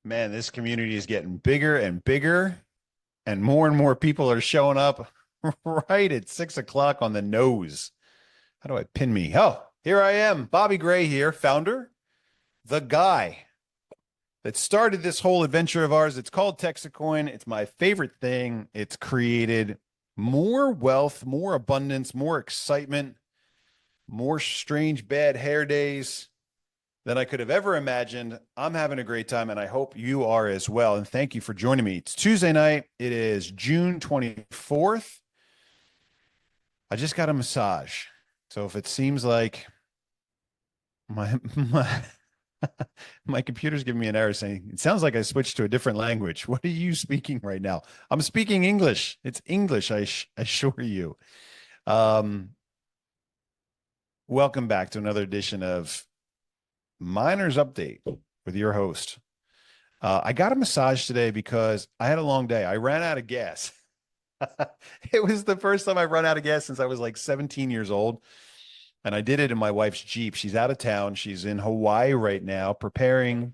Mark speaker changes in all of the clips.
Speaker 1: Man, this community is getting bigger and bigger, and more people are showing up right at 6 o'clock on the nose. How do I pin me? Oh, here I am, Bobby Gray here, founder, the guy that started this whole adventure of ours. It's called TEXITcoin. It's my favorite thing. It's created more wealth, more abundance, more excitement, more strange bad hair days than I could have ever imagined. I'm having a great time, and I hope you are as well. And thank you for joining me. It's Tuesday night. It is June 24th. I just got a massage. So if it seems like my my computer's giving me an error saying it sounds like I switched to a different language. What are you speaking right now? I'm speaking English. It's English, I assure you. Um, Welcome back to another edition of Miners Update with your host. I got a massage today because I had a long day. I ran out of gas. It was the first time I've run out of gas since I was like 17 years old. And I did it in my wife's Jeep. She's out of town. She's in Hawaii right now, preparing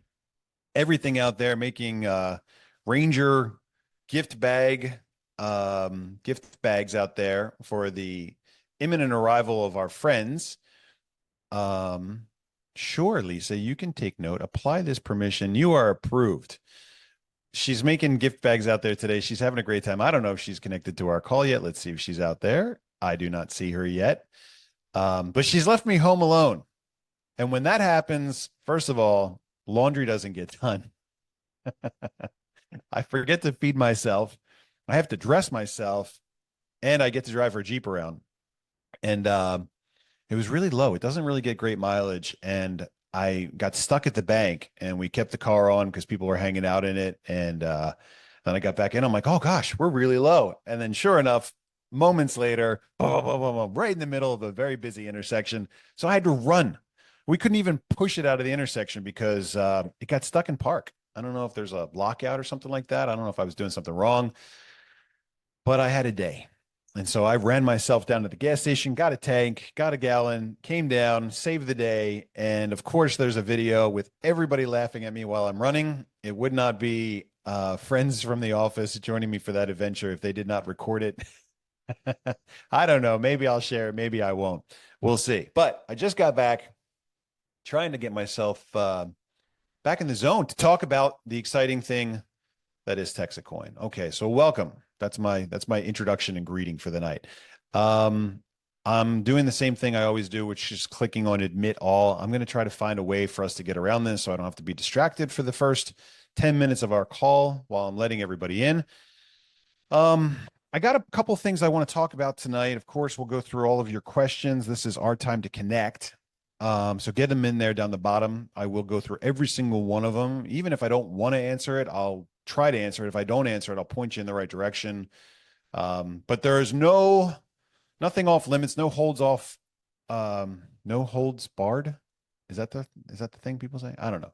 Speaker 1: everything out there, making Ranger gift bags out there for the imminent arrival of our friends. Sure, Lisa, you can take note. Apply this permission. You are approved. She's making gift bags out there today. She's having a great time. I don't know if she's connected to our call yet. Let's see if she's out there. I do not see her yet. But she's left me home alone. And when that happens, first of all, laundry doesn't get done. I forget to feed myself. I have to dress myself, and I get to drive her Jeep around. And it was really low. It doesn't really get great mileage. And I got stuck at the bank, and we kept the car on because people were hanging out in it. And then I got back in. I'm like, oh gosh, we're really low. And then sure enough, moments later, right in the middle of a very busy intersection. So I had to run. We couldn't even push it out of the intersection because it got stuck in park. I don't know if there's a lockout or something like that. I don't know if I was doing something wrong, but I had a day. And so I ran myself down to the gas station, got a tank, got a gallon, came down, saved the day. And of course, there's a video with everybody laughing at me while I'm running. It would not be friends from the office joining me for that adventure if they did not record it. I don't know. Maybe I'll share it. Maybe I won't. We'll see. But I just got back trying to get myself back in the zone to talk about the exciting thing that is TEXITcoin. Okay, so welcome. That's my introduction and greeting for the night. I'm doing the same thing I always do, which is clicking on admit all. I'm going to try to find a way for us to get around this so I don't have to be distracted for the first 10 minutes of our call while I'm letting everybody in. I got a couple things I want to talk about tonight. Of course, we'll go through all of your questions. This is our time to connect. So get them in there down the bottom. I will go through every single one of them. Even if I don't want to answer it, I'll try to answer it. If I don't answer it, I'll point you in the right direction. But there is nothing off limits, no holds off, no holds barred. Is that the thing people say? I don't know.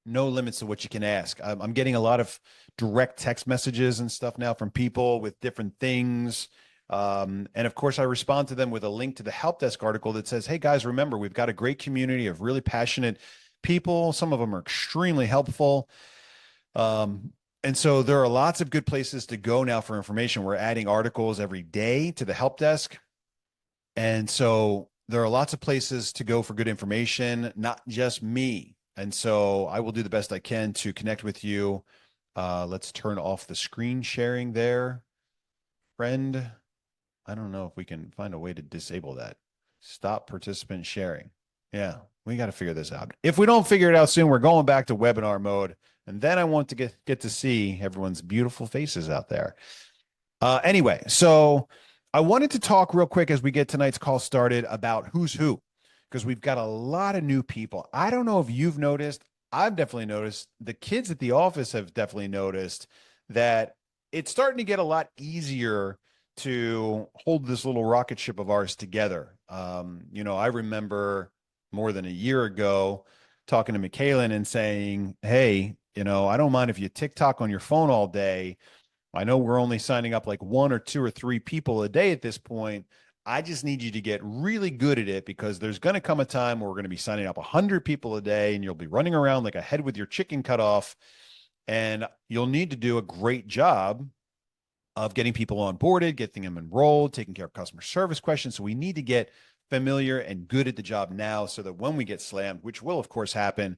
Speaker 1: No limits to what you can ask. I'm getting a lot of direct text messages and stuff now from people with different things. And of course, I respond to them with a link to the help desk article that says, hey guys, remember, we've got a great community of really passionate people. Some of them are extremely helpful. And so there are lots of good places to go now for information. We're adding articles every day to the help desk. And so there are lots of places to go for good information, not just me. And so I will do the best I can to connect with you. Let's turn off the screen sharing there. Friend, I don't know if we can find a way to disable that. Stop participant sharing. Yeah, we got to figure this out. If we don't figure it out soon, we're going back to webinar mode. And then I want to get to see everyone's beautiful faces out there. Anyway, so I wanted to talk real quick as we get tonight's call started about who's who, because we've got a lot of new people. I don't know if you've noticed. I've definitely noticed. The kids at the office have definitely noticed that it's starting to get a lot easier to hold this little rocket ship of ours together. I remember more than a year ago talking to McKaylen and saying, hey, I don't mind if you TikTok on your phone all day. I know we're only signing up like one or two or three people a day at this point. I just need you to get really good at it, because there's going to come a time where we're going to be signing up 100 people a day and you'll be running around like a head with your chicken cut off. And you'll need to do a great job of getting people onboarded, getting them enrolled, taking care of customer service questions. So we need to get familiar and good at the job now, so that when we get slammed, which will of course happen,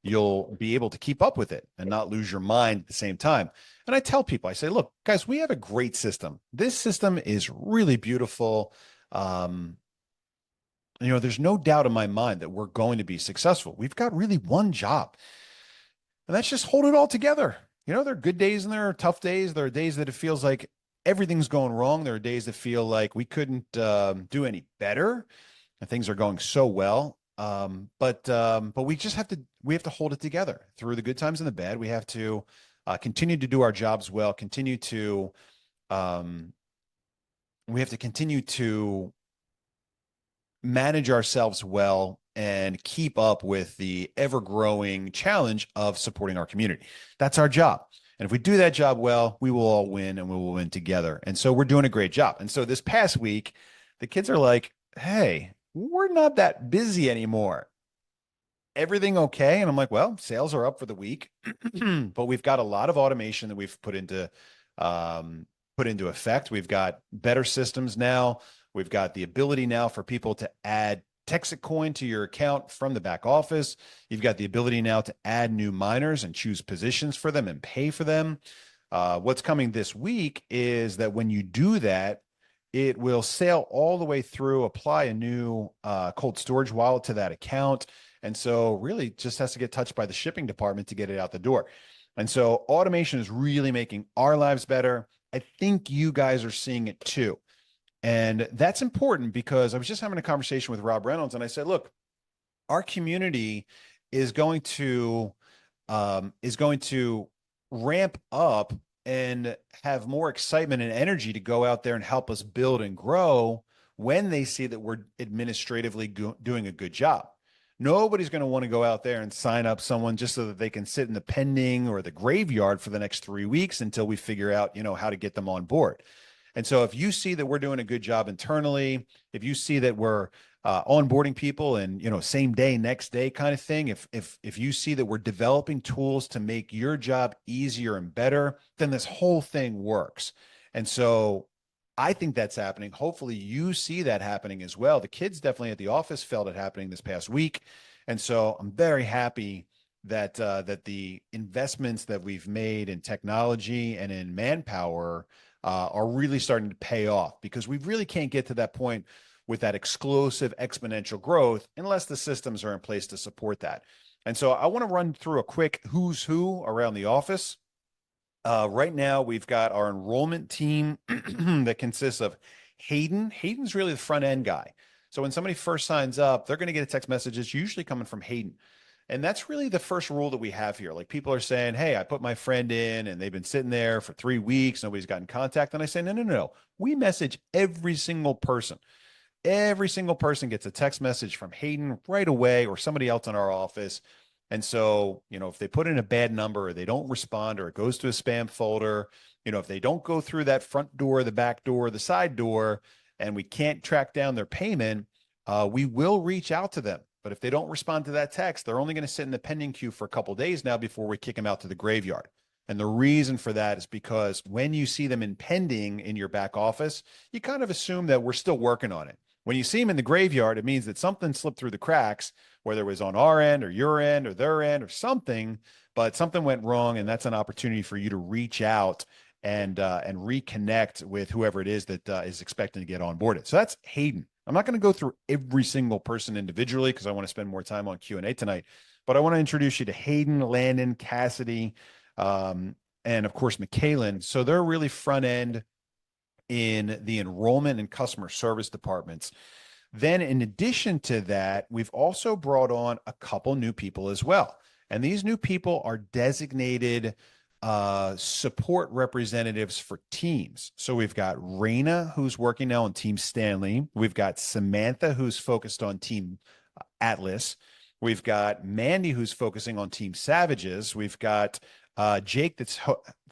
Speaker 1: you'll be able to keep up with it and not lose your mind at the same time. And I tell people, I say, look, guys, we have a great system. This system is really beautiful. There's no doubt in my mind that we're going to be successful. We've got really one job, and that's just hold it all together. There are good days and there are tough days. There are days that it feels like everything's going wrong. There are days that feel like we couldn't do any better, and things are going so well. But we just have to hold it together through the good times and the bad. We have to continue to do our jobs well. We have to continue to manage ourselves well and keep up with the ever-growing challenge of supporting our community. That's our job. And if we do that job well, we will all win, and we will win together. And so we're doing a great job. And so this past week, the kids are like, hey, we're not that busy anymore. Everything okay? And I'm like, well, sales are up for the week, but we've got a lot of automation that we've put into effect. We've got better systems now. We've got the ability now for people to add TEXITcoin to your account from the back office. You've got the ability now to add new miners and choose positions for them and pay for them. What's coming this week is that when you do that, it will sail all the way through, apply a new cold storage wallet to that account. And so really just has to get touched by the shipping department to get it out the door. And so automation is really making our lives better. I think you guys are seeing it too. And that's important, because I was just having a conversation with Rob Reynolds, and I said, look, our community is going to ramp up and have more excitement and energy to go out there and help us build and grow when they see that we're administratively doing a good job. Nobody's going to want to go out there and sign up someone just so that they can sit in the pending or the graveyard for the next 3 weeks until we figure out, how to get them on board. And so if you see that we're doing a good job internally, if you see that we're onboarding people and, same day, next day kind of thing, if you see that we're developing tools to make your job easier and better, then this whole thing works. And so I think that's happening. Hopefully you see that happening as well. The kids definitely at the office felt it happening this past week. And so I'm very happy that the investments that we've made in technology and in manpower are really starting to pay off, because we really can't get to that point with that explosive exponential growth unless the systems are in place to support that. And so I want to run through a quick who's who around the office. Right now, we've got our enrollment team that consists of Hayden. Hayden's really the front end guy. So when somebody first signs up, they're going to get a text message. It's usually coming from Hayden. And that's really the first rule that we have here. Like, people are saying, hey, I put my friend in and they've been sitting there for 3 weeks. Nobody's got in contact. And I say, no. We message every single person. Every single person gets a text message from Hayden right away, or somebody else in our office. And so, if they put in a bad number, or they don't respond, or it goes to a spam folder, if they don't go through that front door, the back door, the side door, and we can't track down their payment, we will reach out to them. But if they don't respond to that text, they're only going to sit in the pending queue for a couple of days now before we kick them out to the graveyard. And the reason for that is because when you see them in pending in your back office, you kind of assume that we're still working on it. When you see them in the graveyard, it means that something slipped through the cracks, whether it was on our end or your end or their end or something, but something went wrong. And that's an opportunity for you to reach out and reconnect with whoever it is that is expecting to get onboarded. So that's Hayden. I'm not going to go through every single person individually because I want to spend more time on Q&A tonight, but I want to introduce you to Hayden, Landon, Cassidy, and of course, McKaylen. So they're really front end in the enrollment and customer service departments. Then in addition to that, we've also brought on a couple new people as well. And these new people are designated support representatives for teams. So we've got Reina, who's working now on Team Stanley. We've got Samantha, who's focused on Team Atlas. We've got Mandy, who's focusing on Team Savages. We've got Jake, that's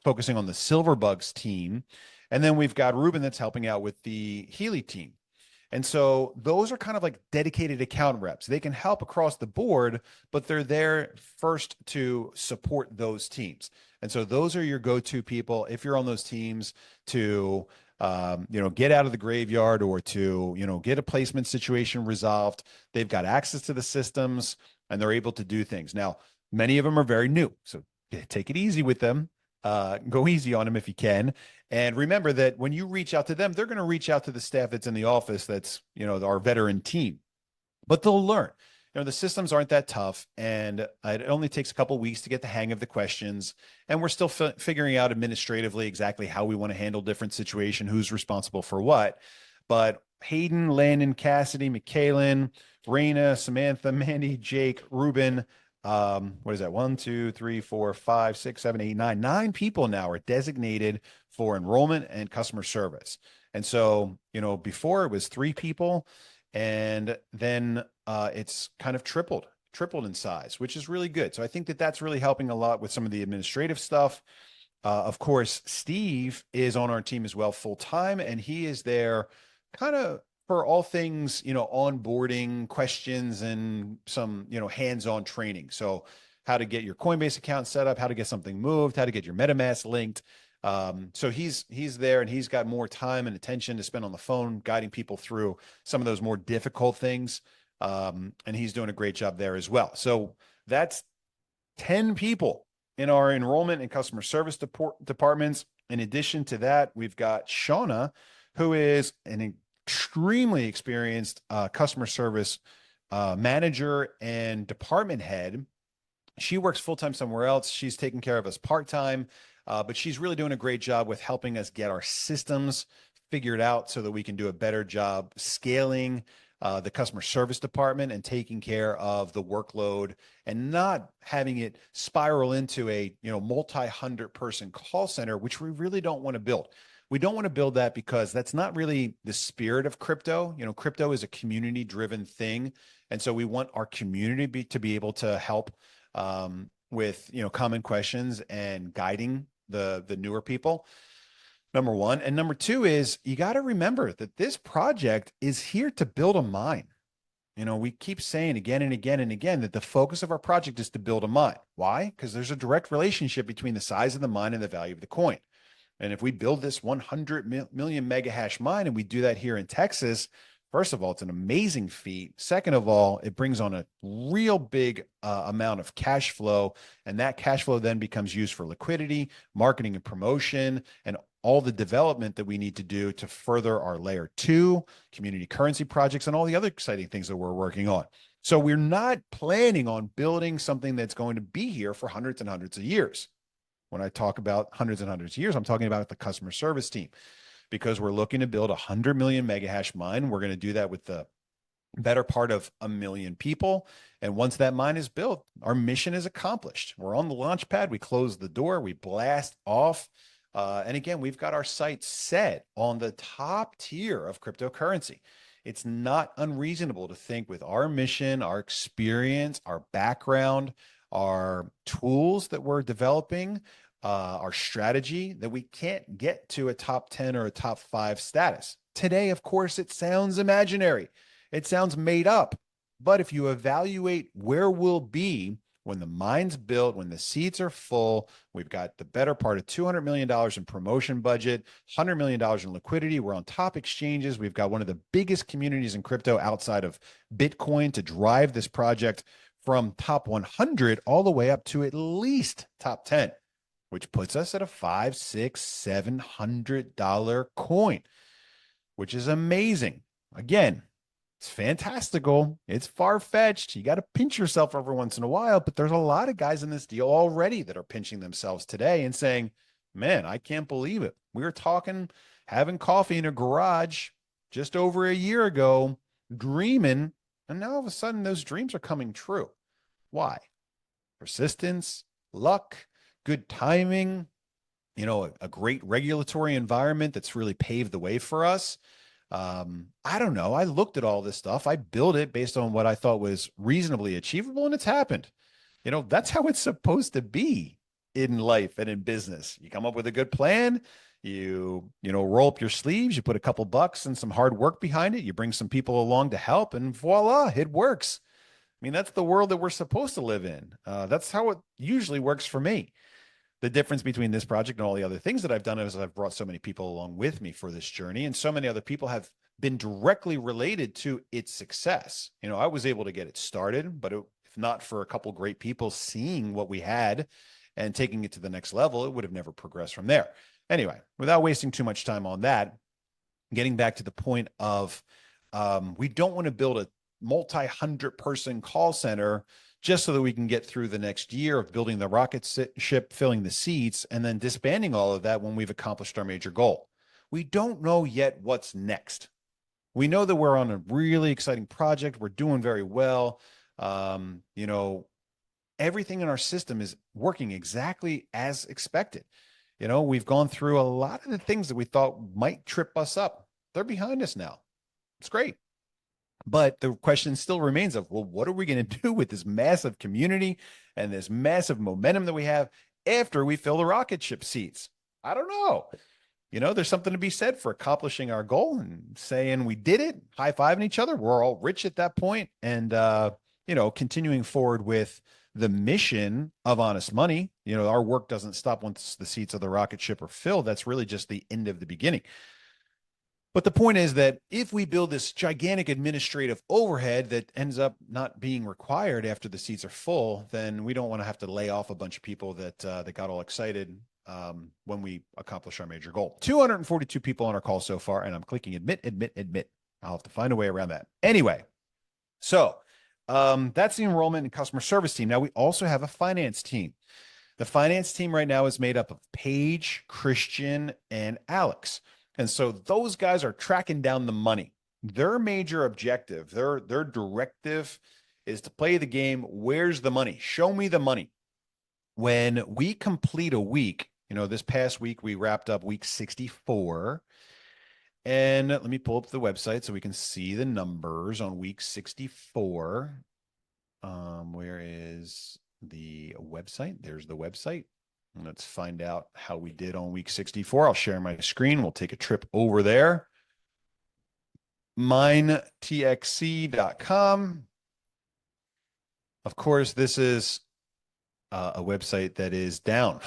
Speaker 1: focusing on the Silverbugs team. And then we've got Ruben that's helping out with the Healy team. And so those are kind of like dedicated account reps. They can help across the board, but they're there first to support those teams. And so those are your go-to people if you're on those teams to get out of the graveyard or to, get a placement situation resolved. They've got access to the systems and they're able to do things. Now, many of them are very new, so take it easy with them. Go easy on them if you can. And remember that when you reach out to them, they're going to reach out to the staff that's in the office that's, our veteran team, but they'll learn. The systems aren't that tough, and it only takes a couple of weeks to get the hang of the questions. And we're still figuring out administratively exactly how we want to handle different situation, who's responsible for what. But Hayden, Landon, Cassidy, McKaylen, Reina, Samantha, Mandy, Jake, Ruben, what is that? 1, 2, 3, 4, 5, 6, 7, 8, 9. 9 people now are designated for enrollment and customer service. And so, before it was 3 people, and then it's kind of tripled in size, which is really good. So I think that that's really helping a lot with some of the administrative stuff. Of course, Steve is on our team as well full time, and he is there kind of for all things, onboarding questions and some, hands-on training. So how to get your Coinbase account set up, how to get something moved, how to get your MetaMask linked. So he's there, and he's got more time and attention to spend on the phone, guiding people through some of those more difficult things. And he's doing a great job there as well. So that's 10 people in our enrollment and customer service departments. In addition to that, we've got Shauna, who is an extremely experienced customer service manager and department head. She works full-time somewhere else. She's taking care of us part-time, but she's really doing a great job with helping us get our systems figured out so that we can do a better job scaling the customer service department and taking care of the workload and not having it spiral into a multi-hundred person call center, which we really don't want to build. We don't want to build that because that's not really the spirit of crypto. Crypto is a community-driven thing, and so we want our community to be able to help with common questions and guiding the newer people. Number one. And number two is you got to remember that this project is here to build a mine. We keep saying again and again and again that the focus of our project is to build a mine. Why? Because there's a direct relationship between the size of the mine and the value of the coin. And if we build this 100 million mega hash mine and we do that here in Texas, first of all, it's an amazing feat. Second of all, it brings on a real big amount of cash flow. And that cash flow then becomes used for liquidity, marketing and promotion, and all the development that we need to do to further our layer 2 community currency projects and all the other exciting things that we're working on. So we're not planning on building something that's going to be here for hundreds and hundreds of years. When I talk about hundreds and hundreds of years, I'm talking about the customer service team, because we're looking to build 100 million mega hash mine. We're going to do that with the better part of 1 million people. And once that mine is built, our mission is accomplished. We're on the launch pad. We close the door. We blast off. And again, we've got our sights set on the top tier of cryptocurrency. It's not unreasonable to think with our mission, our experience, our background, our tools that we're developing, our strategy, that we can't get to a top 10 or a top 5 status. Today, of course, it sounds imaginary. It sounds made up. But if you evaluate where we'll be when the mine's built, when the seats are full, we've got the better part of $200 million in promotion budget, $100 million in liquidity. We're on top exchanges. We've got one of the biggest communities in crypto outside of Bitcoin to drive this project from top 100 all the way up to at least top 10, which puts us at a $500, $600, $700 coin, which is amazing. Again, it's fantastical. It's far-fetched. You got to pinch yourself every once in a while, but there's a lot of guys in this deal already that are pinching themselves today and saying, man, I can't believe it. We were talking, having coffee in a garage just over a year ago, dreaming, and now all of a sudden those dreams are coming true. Why? Persistence, luck, good timing, a great regulatory environment that's really paved the way for us. I don't know. I looked at all this stuff. I built it based on what I thought was reasonably achievable, and it's happened. That's how it's supposed to be in life and in business. You come up with a good plan, You roll up your sleeves, you put a couple bucks and some hard work behind it, you bring some people along to help, and voila, it works. I mean, that's the world that we're supposed to live in. That's how it usually works for me. The difference between this project and all the other things that I've done is I've brought so many people along with me for this journey, and so many other people have been directly related to its success. I was able to get it started, but if not for a couple great people seeing what we had and taking it to the next level, it would have never progressed from there. Anyway, without wasting too much time on that, getting back to the point of we don't want to build a multi-hundred person call center just so that we can get through the next year of building the rocket ship, filling the seats, and then disbanding all of that when we've accomplished our major goal. We don't know yet what's next. We know that we're on a really exciting project. We're doing very well. Everything in our system is working exactly as expected. We've gone through a lot of the things that we thought might trip us up. They're behind us now. It's great. But the question still remains of, well, what are we going to do with this massive community and this massive momentum that we have after we fill the rocket ship seats? I don't know. There's something to be said for accomplishing our goal and saying we did it, high-fiving each other. We're all rich at that point. And, continuing forward with the mission of honest money. Our work doesn't stop once the seats of the rocket ship are filled. That's really just the end of the beginning. But the point is that if we build this gigantic administrative overhead that ends up not being required after the seats are full, then we don't want to have to lay off a bunch of people that got all excited when we accomplish our major goal. 242 people on our call so far, and I'm clicking admit. I'll have to find a way around that. Anyway, so that's the enrollment and customer service team. Now, we also have a finance team. The finance team right now is made up of Paige, Christian, and Alex. And so those guys are tracking down the money. Their major objective, their directive is to play the game. Where's the money? Show me the money. When we complete a week, this past week, we wrapped up week 64. And let me pull up the website so we can see the numbers on week 64. Where is the website? There's the website. Let's find out how we did on week 64. I'll share my screen. We'll take a trip over there. TEXITcoin. Of course, this is a website that is down.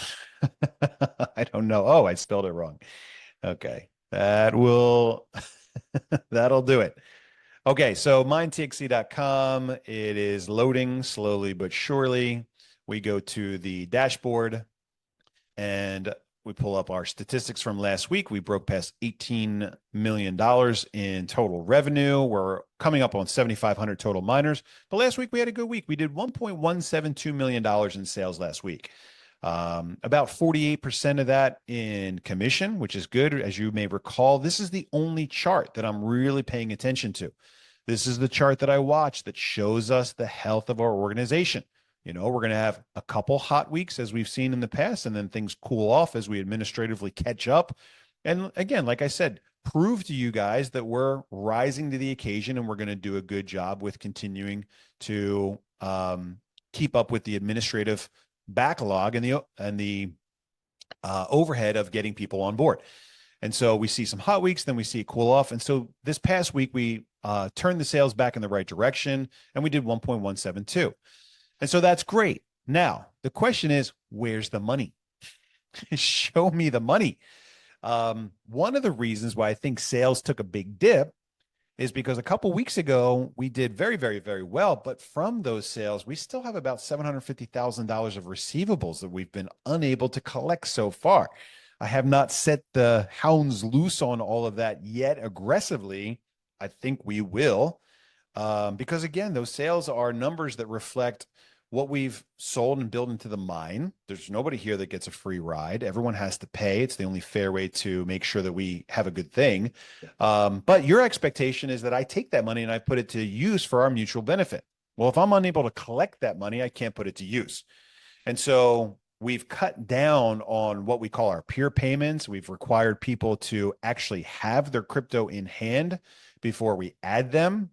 Speaker 1: I don't know. Oh, I spelled it wrong. Okay. That'll do it. Okay. So mindtxc.com. It is loading slowly but surely. We go to the dashboard and we pull up our statistics from last week. We broke past $18 million in total revenue. We're coming up on 7,500 total miners. But last week we had a good week. We did $1.172 million in sales last week. About 48% of that in commission, which is good. As you may recall, this is the only chart that I'm really paying attention to. This is the chart that I watch that shows us the health of our organization. We're going to have a couple hot weeks as we've seen in the past, and then things cool off as we administratively catch up. And again, like I said, prove to you guys that we're rising to the occasion and we're going to do a good job with continuing to keep up with the administrative backlog and the overhead of getting people on board. And so we see some hot weeks, then we see it cool off. And so this past week, we turned the sales back in the right direction, and we did 1.172. And so that's great. Now, the question is, where's the money? Show me the money. One of the reasons why I think sales took a big dip is because a couple weeks ago, we did very, very, very well. But from those sales, we still have about $750,000 of receivables that we've been unable to collect so far. I have not set the hounds loose on all of that yet aggressively. I think we will. Because again, those sales are numbers that reflect what we've sold and built into the mine. There's nobody here that gets a free ride. Everyone has to pay. It's the only fair way to make sure that we have a good thing. But your expectation is that I take that money and I put it to use for our mutual benefit. Well, if I'm unable to collect that money, I can't put it to use. And so we've cut down on what we call our peer payments. We've required people to actually have their crypto in hand before we add them.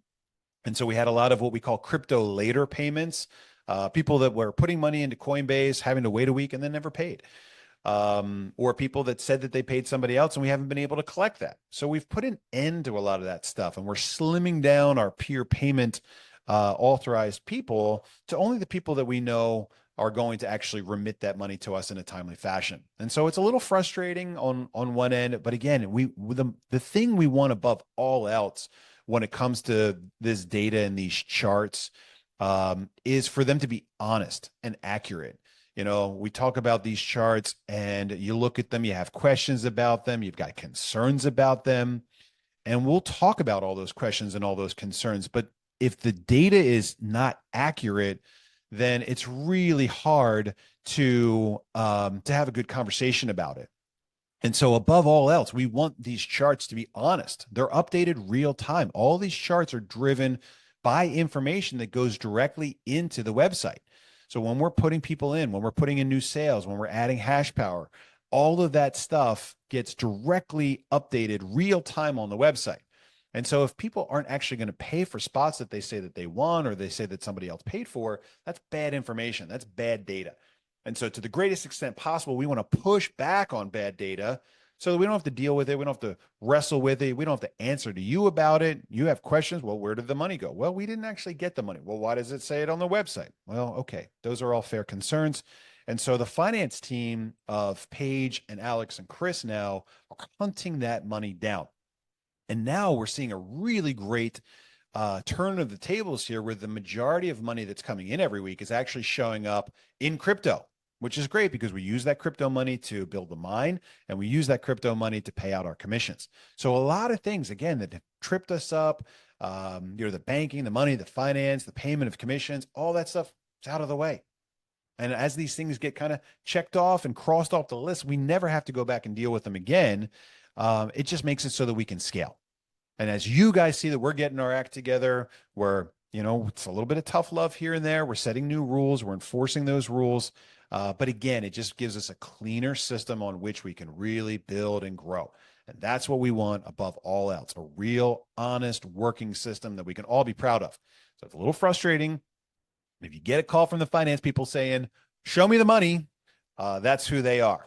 Speaker 1: And so we had a lot of what we call crypto later payments, people that were putting money into Coinbase, having to wait a week and then never paid. or people that said that they paid somebody else and we haven't been able to collect that. So we've put an end to a lot of that stuff, and we're slimming down our peer payment authorized people to only the people that we know are going to actually remit that money to us in a timely fashion. And so it's a little frustrating on one end, but again, the thing we want above all else when it comes to this data and these charts is for them to be honest and accurate. You know, we talk about these charts and you look at them, you have questions about them, you've got concerns about them, and we'll talk about all those questions and all those concerns. But if the data is not accurate, then it's really hard to have a good conversation about it. And so above all else, we want these charts to be honest. They're updated real time. All these charts are driven by information that goes directly into the website. So when we're putting people in, when we're putting in new sales, when we're adding hash power, all of that stuff gets directly updated real time on the website. And so if people aren't actually going to pay for spots that they say that they won or they say that somebody else paid for, that's bad information. That's bad data. And so to the greatest extent possible, we want to push back on bad data so that we don't have to deal with it. We don't have to wrestle with it. We don't have to answer to you about it. You have questions. Well, where did the money go? Well, we didn't actually get the money. Well, why does it say it on the website? Well, okay. Those are all fair concerns. And so the finance team of Paige and Alex and Chris now are hunting that money down. And now we're seeing a really great turn of the tables here where the majority of money that's coming in every week is actually showing up in crypto, which is great because we use that crypto money to build the mine and we use that crypto money to pay out our commissions. So a lot of things, again, that have tripped us up, the banking, the money, the finance, the payment of commissions, all that stuff is out of the way. And as these things get kind of checked off and crossed off the list, we never have to go back and deal with them again. It just makes it so that we can scale. And as you guys see that we're getting our act together, it's a little bit of tough love here and there. We're setting new rules. We're enforcing those rules. But again, it just gives us a cleaner system on which we can really build and grow. And that's what we want above all else, a real, honest, working system that we can all be proud of. So it's a little frustrating. If you get a call from the finance people saying, show me the money, that's who they are.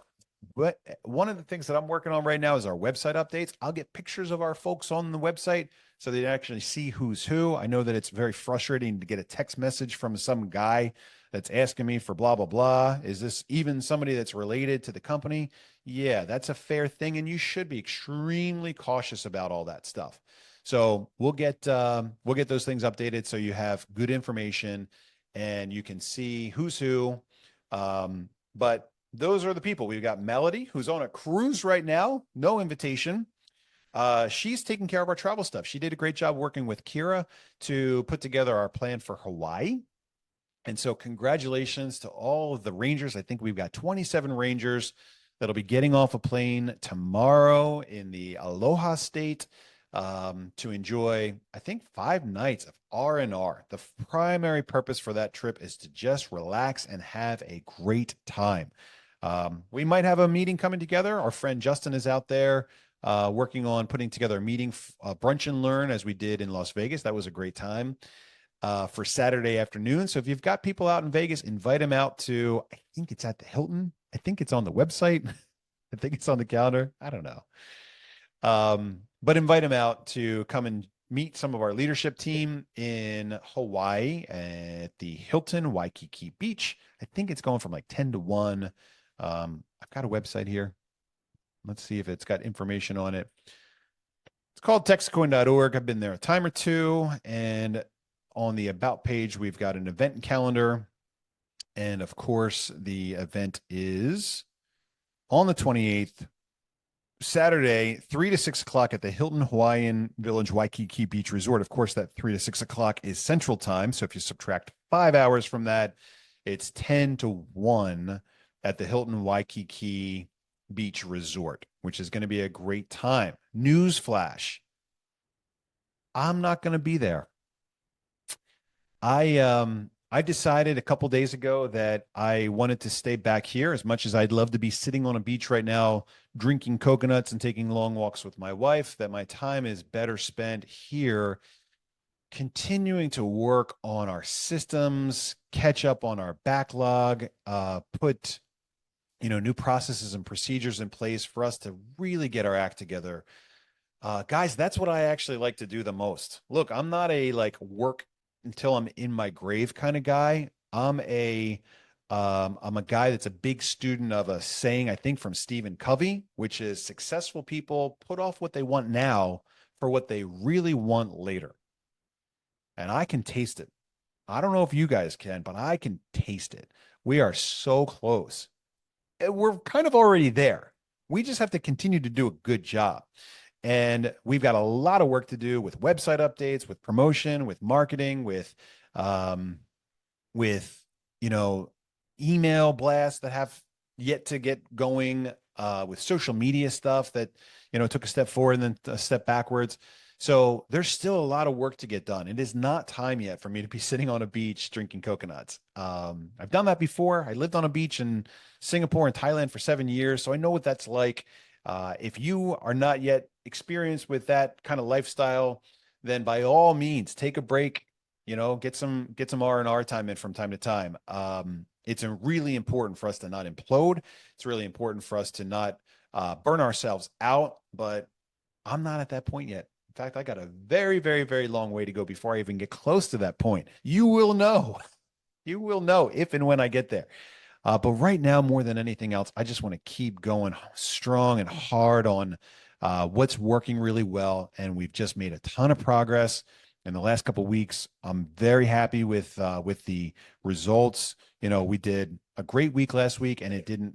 Speaker 1: But one of the things that I'm working on right now is our website updates. I'll get pictures of our folks on the website so they actually see who's who. I know that it's very frustrating to get a text message from some guy that's asking me for blah, blah, blah. Is this even somebody that's related to the company? Yeah, that's a fair thing. And you should be extremely cautious about all that stuff. So we'll get those things updated so you have good information and you can see who's who. But those are the people. We've got Melody, who's on a cruise right now, no invitation. She's taking care of our travel stuff. She did a great job working with Kira to put together our plan for Hawaii. And so congratulations to all of the Rangers. I think we've got 27 Rangers that'll be getting off a plane tomorrow in the Aloha State to enjoy, I think, 5 nights of R&R. The primary purpose for that trip is to just relax and have a great time. We might have a meeting coming together. Our friend Justin is out there working on putting together a meeting, brunch and learn, as we did in Las Vegas. That was a great time for Saturday afternoon. So if you've got people out in Vegas, invite them out to, I think it's at the Hilton. I think it's on the website. I think it's on the calendar. I don't know. But invite them out to come and meet some of our leadership team in Hawaii at the Hilton Waikiki Beach. I think it's going from like 10 to 1. I've got a website here. Let's see if it's got information on it. It's called TEXITcoin.org. I've been there a time or two. And on the About page, we've got an event calendar. And of course, the event is on the 28th, Saturday, 3 to 6 o'clock at the Hilton Hawaiian Village Waikiki Beach Resort. Of course, that 3 to 6 o'clock is Central Time. So if you subtract 5 hours from that, it's 10 to 1 at the Hilton Waikiki Beach Resort, which is going to be a great time. Newsflash. I'm not going to be there. I decided a couple days ago that I wanted to stay back here as much as I'd love to be sitting on a beach right now, drinking coconuts and taking long walks with my wife, that my time is better spent here continuing to work on our systems, catch up on our backlog, put new processes and procedures in place for us to really get our act together. Guys, that's what I actually like to do the most. Look, I'm not a like work until I'm in my grave kind of guy. I'm a guy that's a big student of a saying, I think from Stephen Covey, which is successful people put off what they want now for what they really want later. And I can taste it. I don't know if you guys can, but I can taste it. We are so close. We're kind of already there. We just have to continue to do a good job. And we've got a lot of work to do with website updates, with promotion, with marketing, um, with you know, email blasts that have yet to get going, with social media stuff that took a step forward and then a step backwards. So there's still a lot of work to get done. It is not time yet for me to be sitting on a beach drinking coconuts. I've done that before. I lived on a beach in Singapore and Thailand for 7 years, so I know what that's like. If you are not yet experienced with that kind of lifestyle, then by all means, take a break. Get some R&R time in from time to time. It's really important for us to not implode. It's really important for us to not burn ourselves out. But I'm not at that point yet. In fact, I got a very, very, very long way to go before I even get close to that point. You will know. You will know if and when I get there. But right now, more than anything else, I just want to keep going strong and hard on what's working really well. And we've just made a ton of progress in the last couple of weeks. I'm very happy with the results. We did a great week last week, and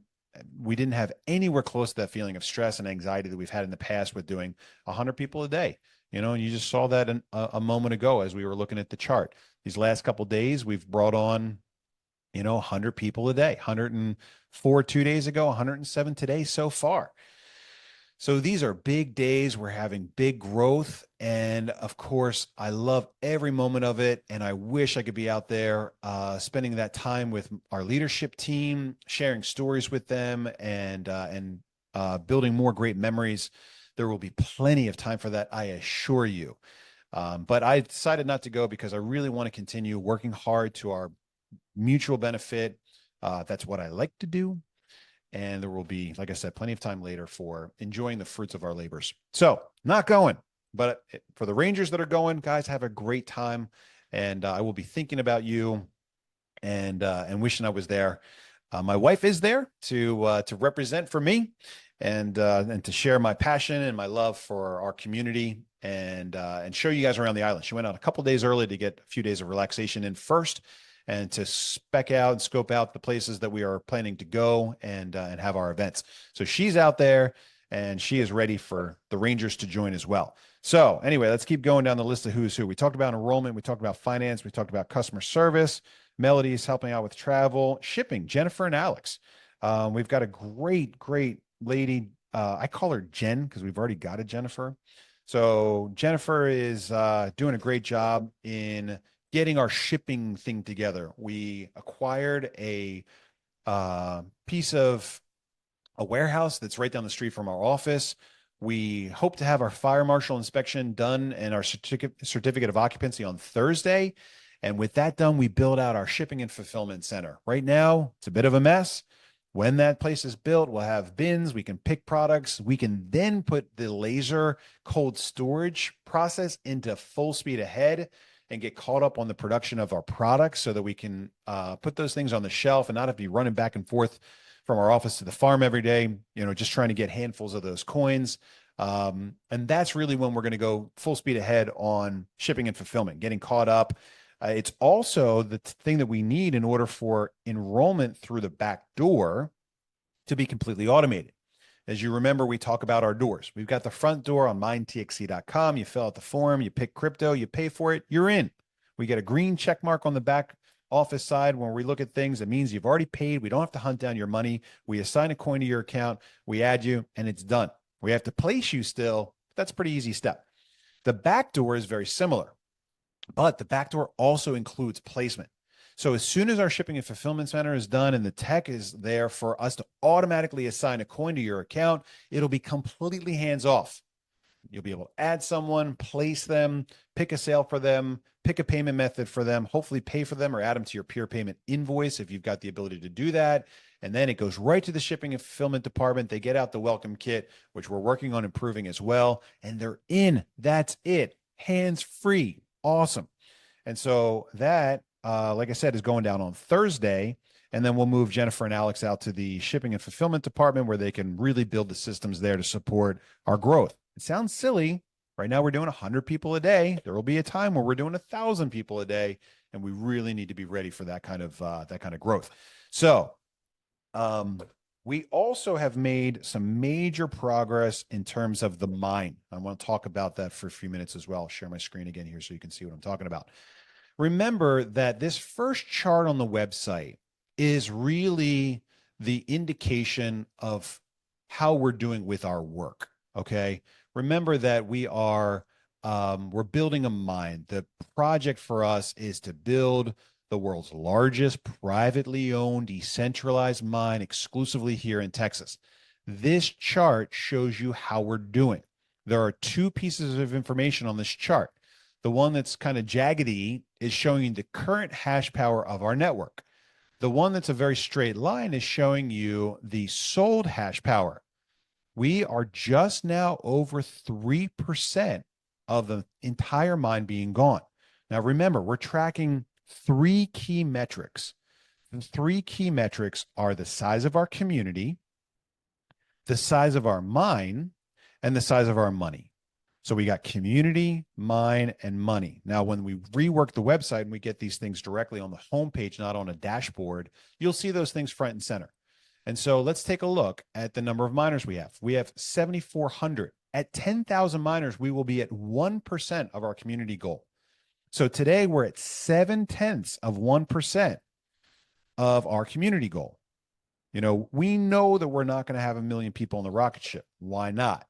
Speaker 1: we didn't have anywhere close to that feeling of stress and anxiety that we've had in the past with doing 100 people a day. And you just saw that a moment ago as we were looking at the chart. These last couple of days, we've brought on 100 people a day, 104 2 days ago, 107 today so far. So these are big days. We're having big growth. And of course, I love every moment of it. And I wish I could be out there spending that time with our leadership team, sharing stories with them, and building more great memories. There will be plenty of time for that, I assure you. But I decided not to go because I really want to continue working hard to our mutual benefit. That's what I like to do. And there will be, like I said, plenty of time later for enjoying the fruits of our labors. So not going, but for the Rangers that are going, guys, have a great time. And I will be thinking about you and wishing I was there. My wife is there to represent for me and to share my passion and my love for our community and show you guys around the island. She went out a couple days early to get a few days of relaxation in first, and to spec out and scope out the places that we are planning to go and have our events. So she's out there and she is ready for the Rangers to join as well. So anyway, let's keep going down the list of who's who. We talked about enrollment. We talked about finance. We talked about customer service. Melody's helping out with travel, shipping, Jennifer and Alex. We've got a great, great lady. I call her Jen because we've already got a Jennifer. So Jennifer is doing a great job in getting our shipping thing together. We acquired a piece of a warehouse that's right down the street from our office. We hope to have our fire marshal inspection done and our certificate of occupancy on Thursday. And with that done, we build out our shipping and fulfillment center. Right now, it's a bit of a mess. When that place is built, we'll have bins. We can pick products. We can then put the laser cold storage process into full speed ahead and get caught up on the production of our products so that we can put those things on the shelf and not have to be running back and forth from our office to the farm every day, just trying to get handfuls of those coins. And that's really when we're going to go full speed ahead on shipping and fulfillment, getting caught up. It's also the thing that we need in order for enrollment through the back door to be completely automated. As you remember, we talk about our doors. We've got the front door on mindtxe.com. You fill out the form, you pick crypto, you pay for it, you're in. We get a green check mark on the back office side. When we look at things, it means you've already paid. We don't have to hunt down your money. We assign a coin to your account, we add you, and it's done. We have to place you still. That's a pretty easy step. The back door is very similar, but the back door also includes placement. So as soon as our shipping and fulfillment center is done and the tech is there for us to automatically assign a coin to your account, it'll be completely hands off. You'll be able to add someone, place them, pick a sale for them, pick a payment method for them, hopefully pay for them or add them to your peer payment invoice if you've got the ability to do that. and then it goes right to the shipping and fulfillment department. They get out the welcome kit, which we're working on improving as well, and they're in. That's it. Hands free. Awesome. And so that, like I said, is going down on Thursday. And then we'll move Jennifer and Alex out to the shipping and fulfillment department where they can really build the systems there to support our growth. It sounds silly. Right now, we're doing 100 people a day. There will be a time where we're doing 1,000 people a day, and we really need to be ready for that kind of growth. So, we also have made some major progress in terms of the mine. I want to talk about that for a few minutes as well. I'll share my screen again here so you can see what I'm talking about. Remember that this first chart on the website is really the indication of how we're doing with our work. Okay. Remember that we're building a mine. The project for us is to build the world's largest privately owned decentralized mine exclusively here in Texas. This chart shows you how we're doing. There are two pieces of information on this chart. The one that's kind of jaggedy is showing you the current hash power of our network. The one that's a very straight line is showing you the sold hash power. We are just now over 3% of the entire mine being gone. Now, remember, we're tracking three key metrics. The three key metrics are the size of our community, the size of our mine, and the size of our money. So we got community, mine, and money. Now, when we rework the website and we get these things directly on the homepage, not on a dashboard, you'll see those things front and center. And so let's take a look at the number of miners we have. We have 7,400. At 10,000 miners, we will be at 1% of our community goal. So today we're at 0.7% of our community goal. You know, we know that we're not going to have 1 million people on the rocket ship. Why not?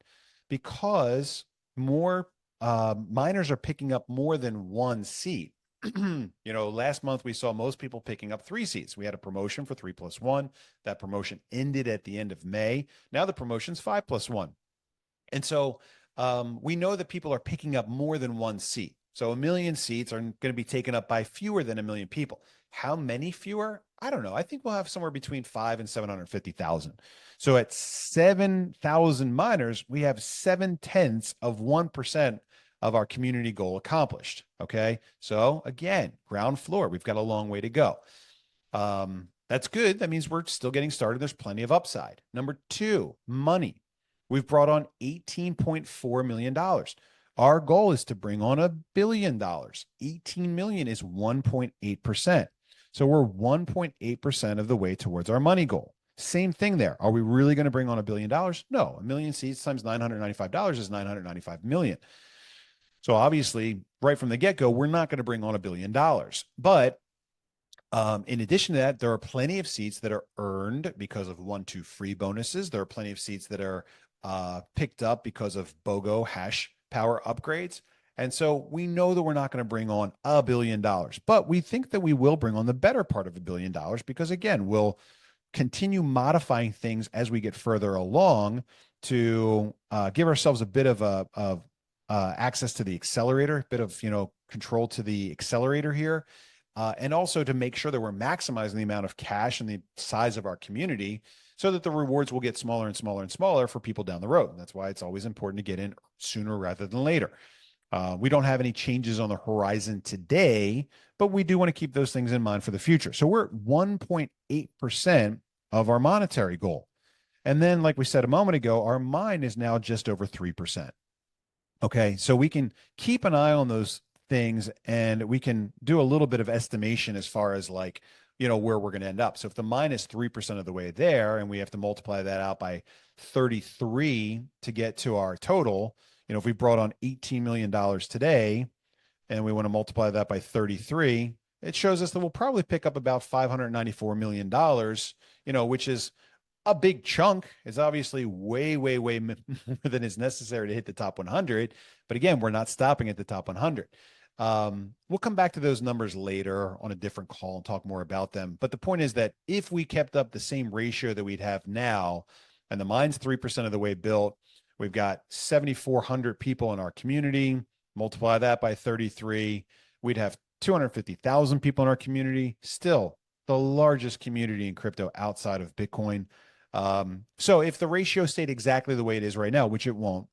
Speaker 1: Because more miners are picking up more than one seat. You know, last month we saw most people picking up 3 seats. We had a promotion for 3+1. That promotion ended at the end of May. Now the promotion's 5+1. And so we know that people are picking up more than one seat. So 1 million seats are going to be taken up by fewer than 1 million people. How many fewer? I don't know. I think we'll have somewhere between 5 and 750,000. So at 7,000 miners, we have 0.7% of our community goal accomplished. Okay. So again, ground floor, we've got a long way to go. That's good. That means we're still getting started. There's plenty of upside. Number 2, money. We've brought on $18.4 million. Our goal is to bring on $1 billion. 18 million is 1.8%. So we're 1.8% of the way towards our money goal. Same thing there. Are we really going to bring on $1 billion? No. 1 million seats times $995 is $995 million. So obviously, right from the get-go, we're not going to bring on $1 billion. But in addition to that, there are plenty of seats that are earned because of 1-2 free bonuses. There are plenty of seats that are picked up because of BOGO hash power upgrades. And so we know that we're not going to bring on $1 billion, but we think that we will bring on the better part of $1 billion because, again, we'll continue modifying things as we get further along to give ourselves a bit of access to the accelerator, a bit of, control to the accelerator here. And also to make sure that we're maximizing the amount of cash and the size of our community so that the rewards will get smaller and smaller and smaller for people down the road. And that's why it's always important to get in sooner rather than later. We don't have any changes on the horizon today, but we do want to keep those things in mind for the future. So we're at 1.8% of our monetary goal. And then, like we said a moment ago, our mine is now just over 3%. Okay, so we can keep an eye on those things and we can do a little bit of estimation as far as where we're going to end up. So if the mine is 3% of the way there and we have to multiply that out by 33 to get to our total, if we brought on $18 million today and we want to multiply that by 33, it shows us that we'll probably pick up about $594 million, which is a big chunk. Is obviously way, way, way more than is necessary to hit the top 100. But again, we're not stopping at the top 100. We'll come back to those numbers later on a different call and talk more about them. But the point is that if we kept up the same ratio that we'd have now, and the mine's 3% of the way built, we've got 7,400 people in our community, multiply that by 33, we'd have 250,000 people in our community. Still, the largest community in crypto outside of Bitcoin. So if the ratio stayed exactly the way it is right now, which it won't,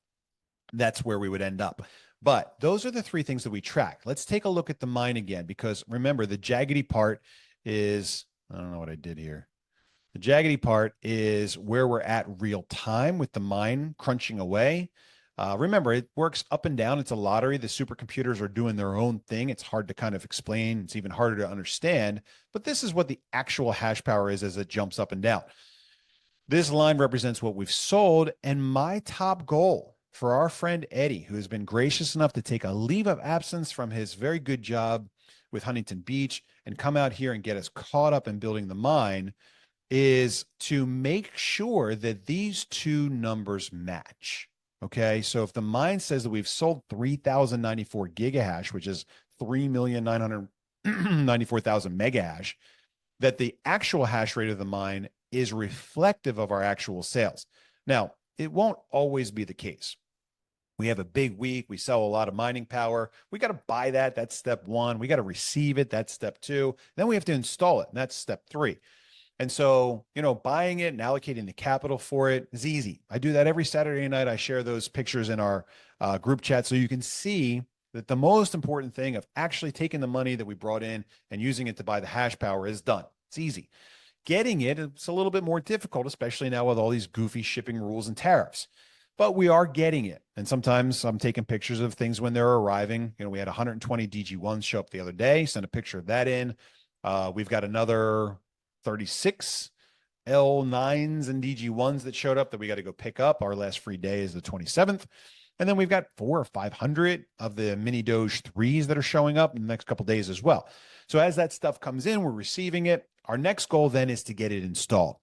Speaker 1: that's where we would end up. But those are the three things that we track. Let's take a look at the mine again, because remember, the jaggedy part is, I don't know what I did here. The jaggedy part is where we're at real time with the mine crunching away. Remember, it works up and down. It's a lottery. The supercomputers are doing their own thing. It's hard to kind of explain. It's even harder to understand. But this is what the actual hash power is as it jumps up and down. This line represents what we've sold. And my top goal for our friend Eddie, who has been gracious enough to take a leave of absence from his very good job with Huntington Beach and come out here and get us caught up in building the mine, is to make sure that these two numbers match. Okay. So if the mine says that we've sold 3,094 gigahash, which is 3,994,000 megahash, that the actual hash rate of the mine is reflective of our actual sales. Now, it won't always be the case. We have a big week. We sell a lot of mining power. We got to buy that. That's step one. We got to receive it. That's step two. Then we have to install it. And that's step three. And so, buying it and allocating the capital for it is easy. I do that every Saturday night. I share those pictures in our group chat so you can see that the most important thing of actually taking the money that we brought in and using it to buy the hash power is done. It's easy. Getting it, it's a little bit more difficult, especially now with all these goofy shipping rules and tariffs. But we are getting it. And sometimes I'm taking pictures of things when they're arriving. We had 120 DG1s show up the other day, sent a picture of that in. We've got another 36 L9s and DG1s that showed up that we got to go pick up. Our last free day is the 27th. And then we've got 400 or 500 of the mini Doge 3s that are showing up in the next couple of days as well. So as that stuff comes in, we're receiving it. Our next goal then is to get it installed.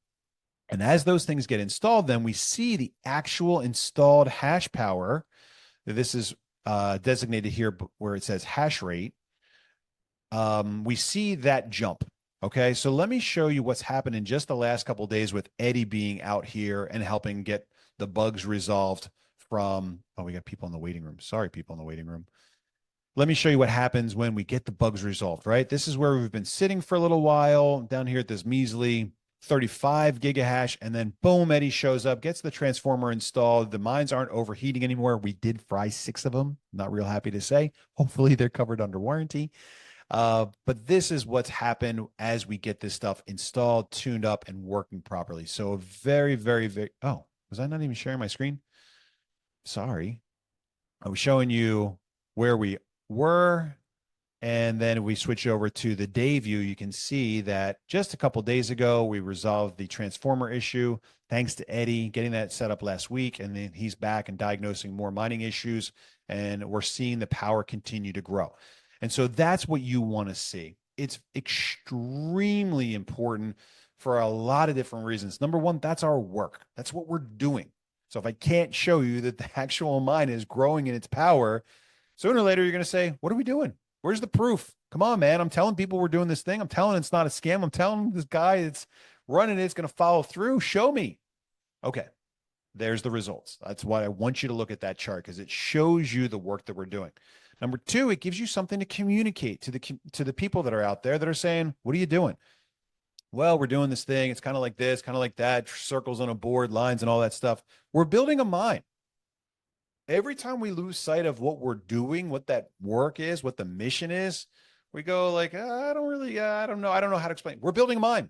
Speaker 1: And as those things get installed, then we see the actual installed hash power. This is designated here where it says hash rate. We see that jump. Okay, so let me show you what's happened in just the last couple of days with Eddie being out here and helping get the bugs resolved from, we got people in the waiting room. Sorry, people in the waiting room. Let me show you what happens when we get the bugs resolved, right? This is where we've been sitting for a little while down here at this measly 35 gigahash, and then boom, Eddie shows up, gets the transformer installed. The mines aren't overheating anymore. We did fry 6 of them. Not real happy to say. Hopefully they're covered under warranty. But this is what's happened as we get this stuff installed, tuned up, and working properly. So very, very, very, oh, was I not even sharing my screen? Sorry. I was showing you where we were, and then we switch over to the day view. You can see that just a couple days ago, we resolved the transformer issue, thanks to Eddie getting that set up last week. And then he's back and diagnosing more mining issues, and we're seeing the power continue to grow. And so that's what you want to see. It's extremely important for a lot of different reasons. Number one, that's our work. That's what we're doing. So if I can't show you that the actual mine is growing in its power, sooner or later, you're going to say, what are we doing? Where's the proof? Come on, man. I'm telling people we're doing this thing. I'm telling it's not a scam. I'm telling this guy that's running it's going to follow through. Show me. Okay. There's the results. That's why I want you to look at that chart, because it shows you the work that we're doing. Number two, it gives you something to communicate to the people that are out there that are saying, what are you doing? Well, we're doing this thing. It's kind of like this, kind of like that, circles on a board, lines and all that stuff. We're building a mine. Every time we lose sight of what we're doing, what that work is, what the mission is, we go like, I don't know. I don't know how to explain. We're building a mine.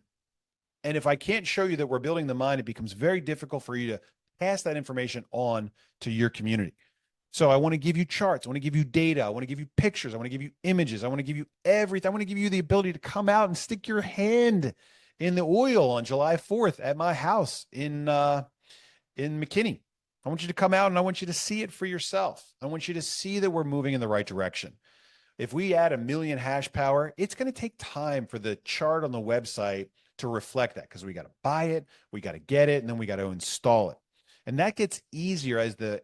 Speaker 1: And if I can't show you that we're building the mine, it becomes very difficult for you to pass that information on to your community. So I want to give you charts. I want to give you data. I want to give you pictures. I want to give you images. I want to give you everything. I want to give you the ability to come out and stick your hand in the oil on July 4th at my house in McKinney. I want you to come out and I want you to see it for yourself. I want you to see that we're moving in the right direction. If we add 1 million hash power, it's going to take time for the chart on the website to reflect that, because we got to buy it, we got to get it, and then we got to install it. And that gets easier as the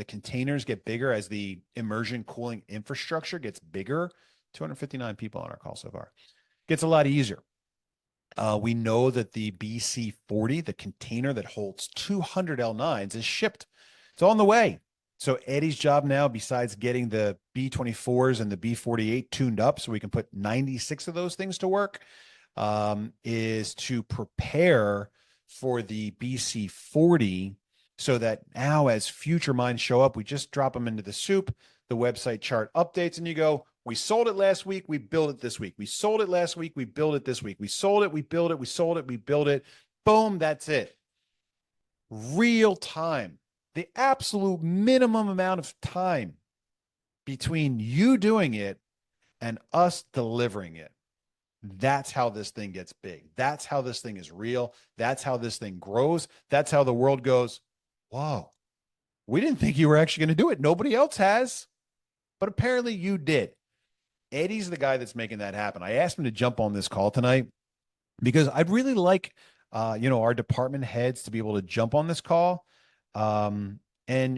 Speaker 1: containers get bigger, as the immersion cooling infrastructure gets bigger. 259 people on our call so far. Gets a lot easier. We know that the BC40, the container that holds 200 L9s, is shipped. It's on the way. So Eddie's job now, besides getting the B24s and the B48 tuned up so we can put 96 of those things to work, is to prepare for the BC40 so that now as future mines show up, we just drop them into the soup. The website chart updates and you go, we sold it last week, we build it this week. We sold it last week, we build it this week. We sold it, we build it, we sold it, we build it. Boom, that's it. Real time. The absolute minimum amount of time between you doing it and us delivering it. That's how this thing gets big. That's how this thing is real. That's how this thing grows. That's how the world goes, whoa, we didn't think you were actually going to do it. Nobody else has, but apparently you did. Eddie's the guy that's making that happen. I asked him to jump on this call tonight because I'd really like, our department heads to be able to jump on this call and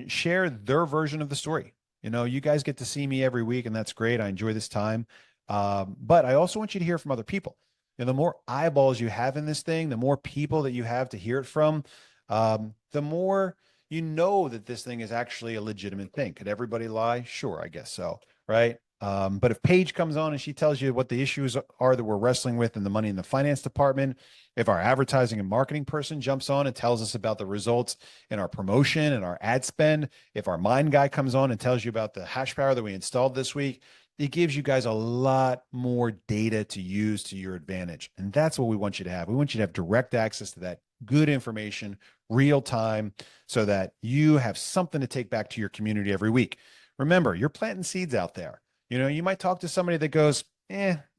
Speaker 1: share their version of the story. You guys get to see me every week, and that's great. I enjoy this time. But I also want you to hear from other people. The more eyeballs you have in this thing, the more people that you have to hear it from, the more that this thing is actually a legitimate thing. Could everybody lie? Sure, I guess so, right? But if Paige comes on and she tells you what the issues are that we're wrestling with in the money in the finance department, if our advertising and marketing person jumps on and tells us about the results in our promotion and our ad spend, if our mine guy comes on and tells you about the hash power that we installed this week, it gives you guys a lot more data to use to your advantage. And that's what we want you to have. We want you to have direct access to that good information, real time, so that you have something to take back to your community every week. Remember, you're planting seeds out there. You might talk to somebody that goes,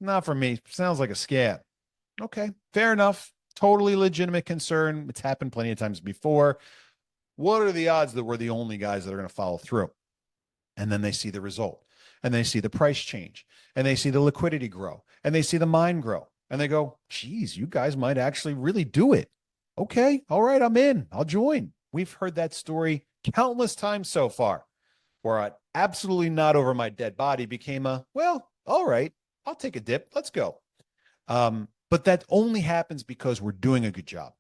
Speaker 1: not for me. Sounds like a scam. Okay, fair enough. Totally legitimate concern. It's happened plenty of times before. What are the odds that we're the only guys that are going to follow through? And then they see the result, and they see the price change, and they see the liquidity grow, and they see the mine grow, and they go, geez, you guys might actually really do it. Okay, all right, I'm in. I'll join. We've heard that story countless times so far, where I absolutely not over my dead body became well, all right, I'll take a dip. Let's go. But that only happens because we're doing a good job.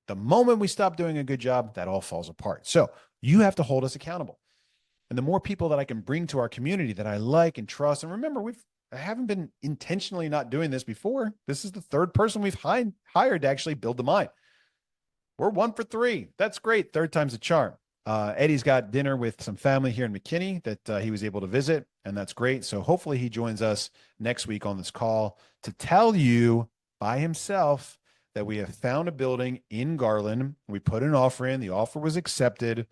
Speaker 1: The moment we stop doing a good job, that all falls apart. So you have to hold us accountable. And the more people that I can bring to our community that I like and trust, and remember, I haven't been intentionally not doing this before. This is the third person we've hired to actually build the mine. We're 1 for 3. That's great. Third time's a charm. Eddie's got dinner with some family here in McKinney that he was able to visit, and that's great. So hopefully he joins us next week on this call to tell you by himself that we have found a building in Garland. We put an offer in. The offer was accepted,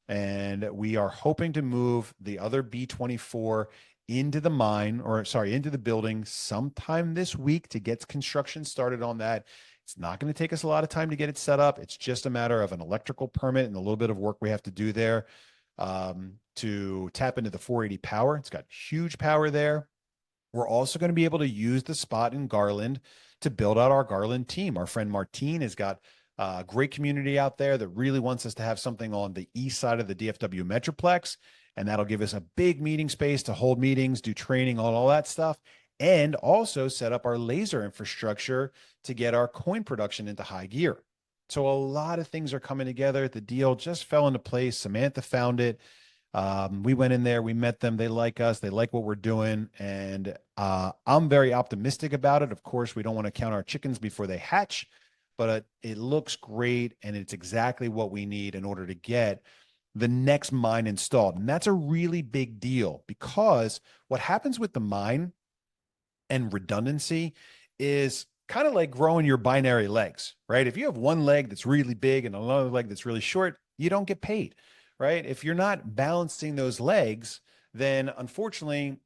Speaker 1: and we are hoping to move the other B24 into the building sometime this week to get construction started on that. It's not going to take us a lot of time to get it set up. It's just a matter of an electrical permit and a little bit of work we have to do there to tap into the 480 power. It's got huge power there. We're also going to be able to use the spot in Garland to build out our Garland team. Our friend Martine has got a great community out there that really wants us to have something on the east side of the DFW Metroplex. And that'll give us a big meeting space to hold meetings, do training on all that stuff, and also set up our laser infrastructure to get our coin production into high gear. So a lot of things are coming together. The deal just fell into place. Samantha found it. We went in there, we met them. They like us. They like what we're doing. And I'm very optimistic about it. Of course, we don't want to count our chickens before they hatch, but it looks great. And it's exactly what we need in order to get the next mine installed. And that's a really big deal, because what happens with the mine and redundancy is kind of like growing your binary legs, right? If you have one leg that's really big and another leg that's really short, you don't get paid, right? If you're not balancing those legs, then unfortunately,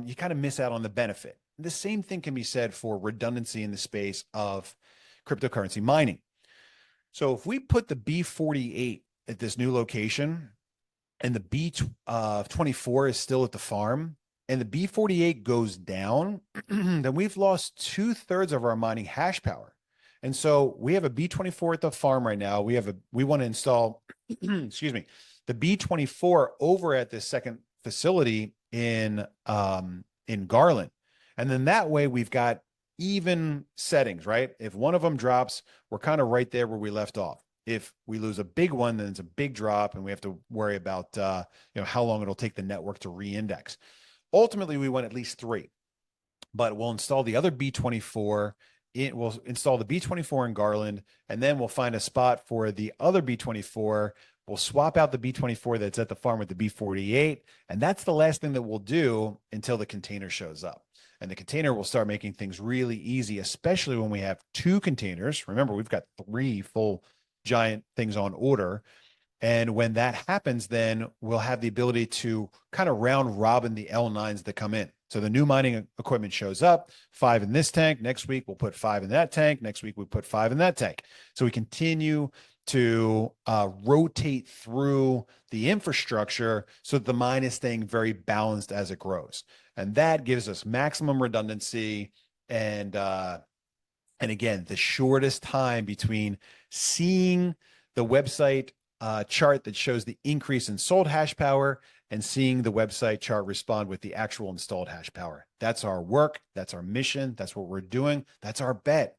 Speaker 1: you kind of miss out on the benefit. The same thing can be said for redundancy in the space of cryptocurrency mining. So if we put the B48 at this new location and the B24 is still at the farm, and the B48 goes down, then we've lost 2/3 of our mining hash power. And so we have a B24 at the farm right now. We want to install, excuse me, the B24 over at this second facility in Garland. And then that way we've got even settings, right? If one of them drops, we're kind of right there where we left off. If we lose a big one, then it's a big drop, and we have to worry about how long it'll take the network to re-index. Ultimately, we want at least 3, but we'll install the other B24 we'll install the B24 in Garland, and then we'll find a spot for the other B24. We'll swap out the B24 that's at the farm with the B48. And that's the last thing that we'll do until the container shows up. And the container will start making things really easy, especially when we have 2 containers. Remember, we've got 3 full giant things on order. And when that happens, then we'll have the ability to kind of round robin the L9s that come in. So the new mining equipment shows up, 5 in this tank. Next week, we'll put 5 in that tank. Next week, we put 5 in that tank. So we continue to rotate through the infrastructure so that the mine is staying very balanced as it grows. And that gives us maximum redundancy and again, the shortest time between seeing the website chart that shows the increase in sold hash power and seeing the website chart respond with the actual installed hash power. That's our work. That's our mission. That's what we're doing. That's our bet.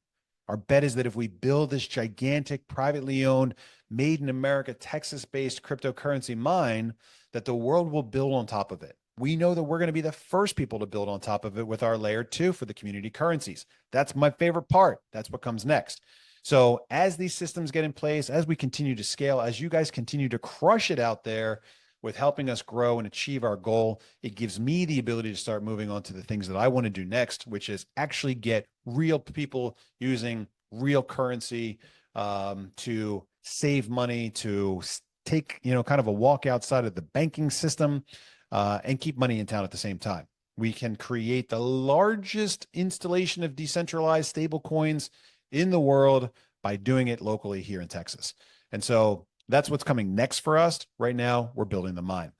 Speaker 1: Our bet is that if we build this gigantic, privately owned, made in America, Texas-based cryptocurrency mine, that the world will build on top of it. We know that we're going to be the first people to build on top of it with our layer 2 for the community currencies. That's my favorite part. That's what comes next. So as these systems get in place, as we continue to scale, as you guys continue to crush it out there with helping us grow and achieve our goal, it gives me the ability to start moving on to the things that I want to do next, which is actually get real people using real currency to save money, to take, kind of a walk outside of the banking system and keep money in town at the same time. We can create the largest installation of decentralized stable coins in the world by doing it locally here in Texas. And so that's what's coming next for us. Right now, we're building the mine.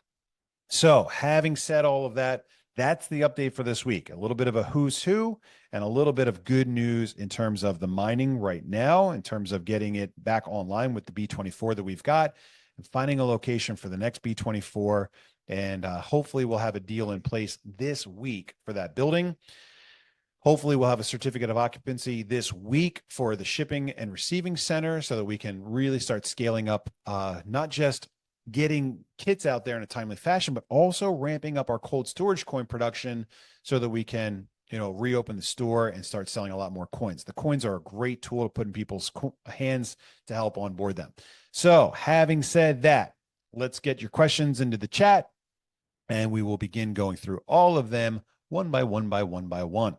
Speaker 1: So having said all of that, that's the update for this week. A little bit of a who's who and a little bit of good news in terms of the mining right now, in terms of getting it back online with the B24 that we've got and finding a location for the next B24. And hopefully we'll have a deal in place this week for that building. Hopefully we'll have a certificate of occupancy this week for the shipping and receiving center so that we can really start scaling up, not just getting kits out there in a timely fashion, but also ramping up our cold storage coin production so that we can, reopen the store and start selling a lot more coins. The coins are a great tool to put in people's hands to help onboard them. So having said that, let's get your questions into the chat and we will begin going through all of them one by one by one by one.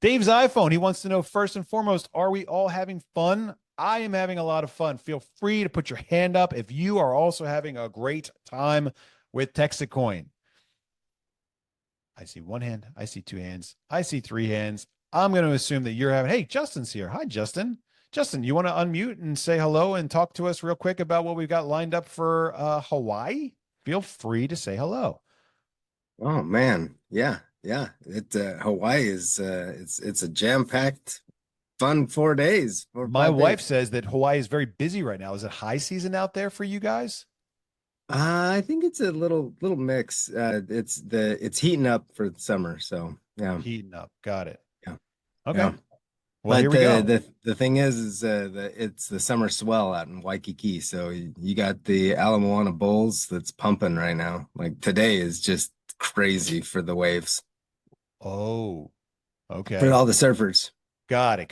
Speaker 1: Dave's iPhone. He wants to know, first and foremost, are we all having fun? I am having a lot of fun. Feel free to put your hand up if you are also having a great time with TEXITcoin. I see 1 hand. I see 2 hands. I see 3 hands. I'm going to assume that you're having. Hey, Justin's here. Hi, Justin. Justin, you want to unmute and say hello and talk to us real quick about what we've got lined up for Hawaii? Feel free to say hello.
Speaker 2: Oh man, yeah. Hawaii is it's a jam-packed, fun 4 days.
Speaker 1: My wife says that Hawaii is very busy right now. Is it high season out there for you guys?
Speaker 2: I think it's a little mix. It's heating up for the summer, so yeah.
Speaker 1: Heating up. Got it.
Speaker 2: Yeah.
Speaker 1: Okay.
Speaker 2: Yeah.
Speaker 1: Well, here we go.
Speaker 2: The thing is it's the summer swell out in Waikiki. So you got the Ala Moana Bulls that's pumping right now. Like today is just crazy for the waves.
Speaker 1: Oh, okay.
Speaker 2: For all the surfers.
Speaker 1: Got it.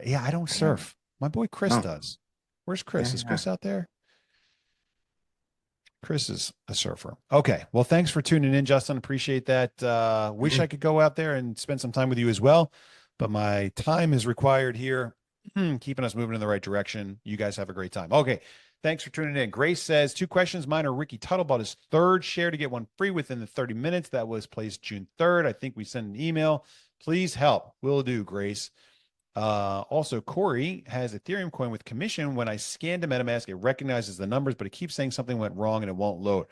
Speaker 1: Yeah, I don't surf. My boy Chris does. Where's Chris?
Speaker 2: Yeah,
Speaker 1: is Chris out there? Chris is a surfer. Okay. Well, thanks for tuning in, Justin. Appreciate that. Wish I could go out there and spend some time with you as well, but my time is required here, keeping us moving in the right direction. You guys have a great time. Okay. Thanks for tuning in. Grace says 2 questions. Mine are Ricky Tuttle bought his 3rd share to get 1 free within the 30 minutes. That was placed June 3rd. I think we sent an email. Please help. Will do, Grace. Also, Corey has Ethereum coin with commission. When I scanned a MetaMask, it recognizes the numbers, but it keeps saying something went wrong and it won't load.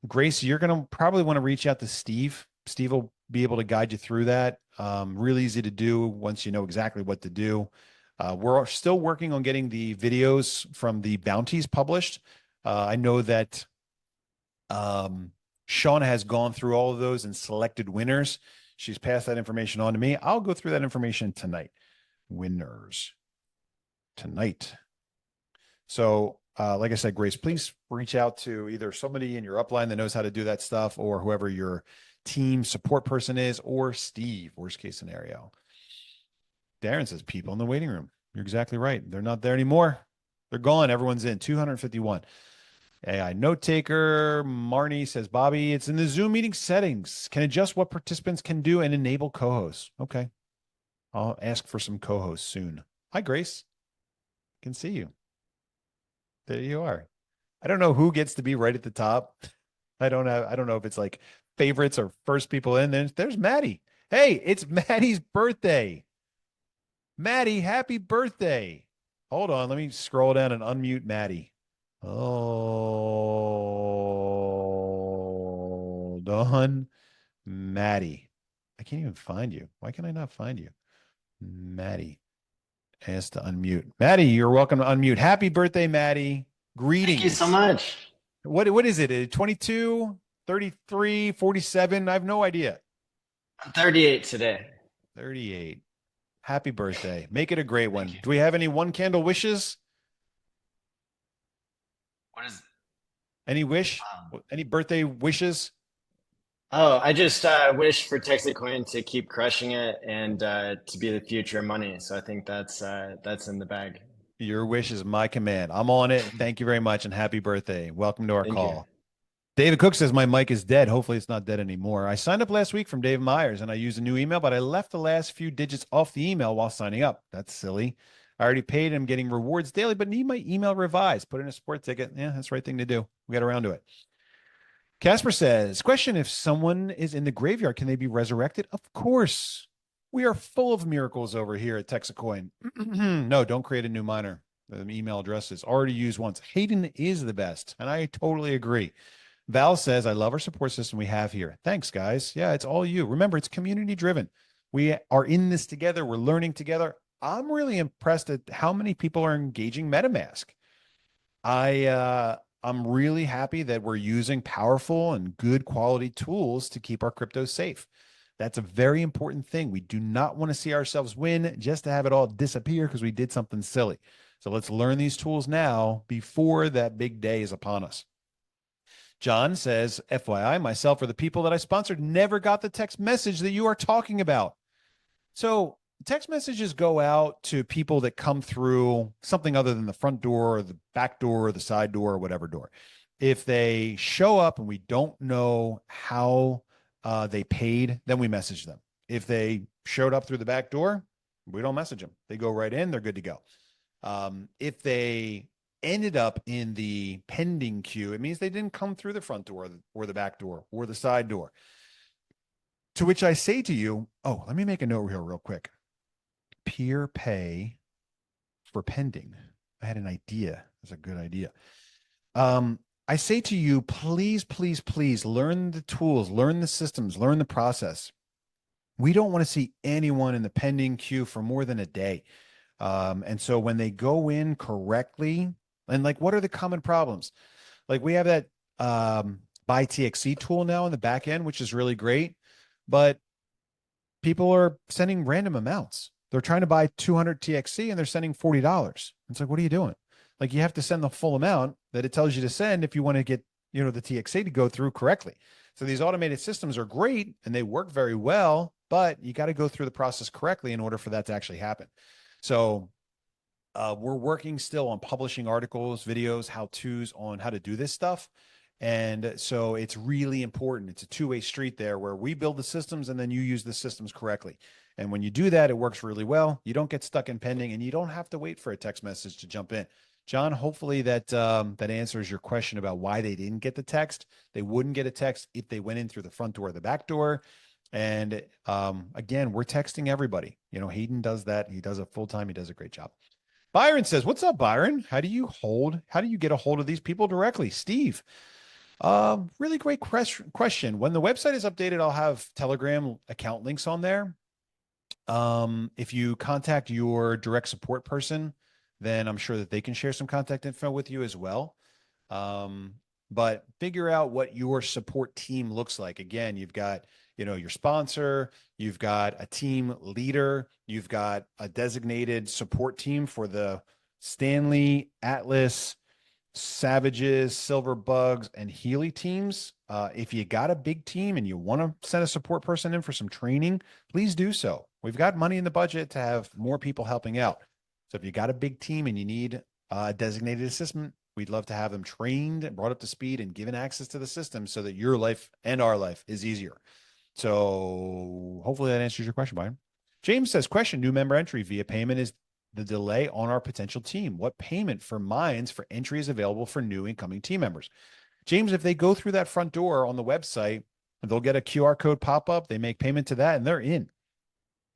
Speaker 1: Grace, you're going to probably want to reach out to Steve. Steve will be able to guide you through that. Really easy to do once you know exactly what to do. We're still working on getting the videos from the bounties published. I know that Shauna has gone through all of those and selected winners. She's passed that information on to me. I'll go through that information tonight. Winners tonight. So like I said, Grace, please reach out to either somebody in your upline that knows how to do that stuff, or whoever your team support person is, or Steve, worst case scenario. Darren says people in the waiting room. You're exactly right. They're not there anymore. They're gone. Everyone's in. 251. AI note taker. Marnie says, Bobby, it's in the Zoom meeting settings. Can adjust what participants can do and enable co-hosts. Okay. I'll ask for some co-hosts soon. Hi, Grace. Can see you. There you are. I don't know who gets to be right at the top. I don't know if it's like favorites or first people in. There's Maddie. Hey, it's Maddie's birthday. Maddie, happy birthday. Hold on. Let me scroll down and unmute Maddie. Hold on. Maddie. I can't even find you. Why can I not find you? Maddie. Has to unmute. Maddie, you're welcome to unmute. Happy birthday, Maddie. Greetings.
Speaker 3: Thank you so much.
Speaker 1: What is it? 22, 33, 47? I have no idea.
Speaker 3: I'm 38 today.
Speaker 1: 38. Happy birthday. Make it a great one. Do we have any one candle wishes?
Speaker 3: What is?
Speaker 1: Any wish? Any birthday wishes?
Speaker 3: Oh, I just wish for TEXITcoin to keep crushing it and to be the future of money. So I think that's in the bag.
Speaker 1: Your wish is my command. I'm on it. Thank you very much and happy birthday. Welcome to our
Speaker 3: Thank
Speaker 1: call.
Speaker 3: you.
Speaker 1: David Cook says my mic is dead. Hopefully it's not dead anymore. I signed up last week from Dave Myers and I used a new email, but I left the last few digits off the email while signing up. That's silly. I already paid and I'm getting rewards daily, but need my email revised. Put in a support ticket. Yeah, that's the right thing to do. We got around to it. Casper says, question, if someone is in the graveyard, can they be resurrected? Of course. We are full of miracles over here at TEXITcoin. No, don't create a new miner. The email address is already used once. Hayden is the best, and I totally agree. Val says, I love our support system we have here. Thanks, guys. Yeah, it's all you. Remember, it's community driven. We are in this together. We're learning together. I'm really impressed at how many people are engaging MetaMask. I'm really happy that we're using powerful and good quality tools to keep our crypto safe. That's a very important thing. We do not want to see ourselves win just to have it all disappear because we did something silly. So let's learn these tools now before that big day is upon us. John says, FYI, myself or the people that I sponsored never got the text message that you are talking about. So text messages go out to people that come through something other than the front door or the back door or the side door or whatever door. If they show up and we don't know how they paid, then we message them. If they showed up through the back door, we don't message them. They go right in, they're good to go. If they ended up in the pending queue, it means they didn't come through the front door or the back door or the side door. To which I say to you, oh, let me make a note here real quick. Peer pay for pending. I had an idea. That's a good idea. I say to you, please, please, please learn the tools, learn the systems, learn the process. We don't want to see anyone in the pending queue for more than a day. And so when they go in correctly, and like, what are the common problems? Like we have that buy TXC tool now in the back end, which is really great, but people are sending random amounts. They're trying to buy 200 TXC and they're sending $40. It's like, what are you doing? Like you have to send the full amount that it tells you to send if you want to get, the TXC to go through correctly. So these automated systems are great and they work very well, but you got to go through the process correctly in order for that to actually happen. So we're working still on publishing articles, videos, how-tos on how to do this stuff. And so it's really important. It's a two-way street there where we build the systems and then you use the systems correctly. And when you do that, it works really well. You don't get stuck in pending and you don't have to wait for a text message to jump in. John, hopefully that answers your question about why they didn't get the text. They wouldn't get a text if they went in through the front door or the back door. And again, we're texting everybody. Hayden does that. He does it full time. He does a great job. Byron says, what's up, Byron? How do you get a hold of these people directly? Steve, really great question. When the website is updated, I'll have Telegram account links on there. If you contact your direct support person, then I'm sure that they can share some contact info with you as well. But figure out what your support team looks like. Again, you've got, your sponsor, you've got a team leader, you've got a designated support team for the Stanley, Atlas, Savages, Silver Bugs, and Healy teams. If you got a big team and you want to send a support person in for some training, please do so. We've got money in the budget to have more people helping out. So if you got a big team and you need a designated assistant, we'd love to have them trained, brought up to speed, and given access to the system so that your life and our life is easier. So hopefully that answers your question, Brian. James says, question, new member entry via payment is the delay on our potential team. What payment for mines for entry is available for new incoming team members? James, if they go through that front door on the website, they'll get a QR code pop up. They make payment to that and they're in.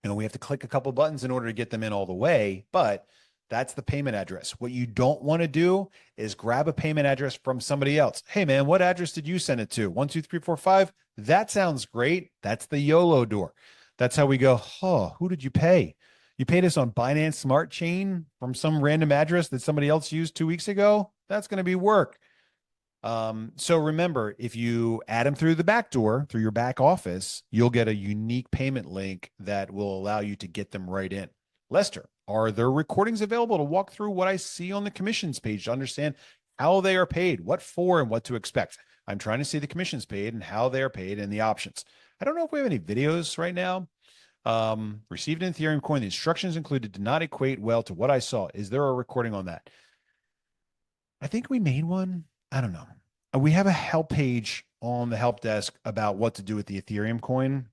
Speaker 1: You know, we have to click a couple buttons in order to get them in all the way, but that's the payment address. What you don't want to do is grab a payment address from somebody else. Hey man, what address did you send it to? 1, 2, 3, 4, 5. That sounds great. That's the YOLO door. That's how we go, oh, who did you pay? You paid us on Binance Smart Chain from some random address that somebody else used 2 weeks ago. That's going to be work. So remember, if you add them through the back door, through your back office, you'll get a unique payment link that will allow you to get them right in. Lester, are there recordings available to walk through what I see on the commissions page to understand how they are paid, what for, and what to expect? I'm trying to see the commissions paid and how they are paid and the options. I don't know if we have any videos right now. Received an Ethereum coin. The instructions included did not equate well to what I saw. Is there a recording on that? I think we made one. I don't know. We have a help page on the help desk about what to do with the Ethereum coin,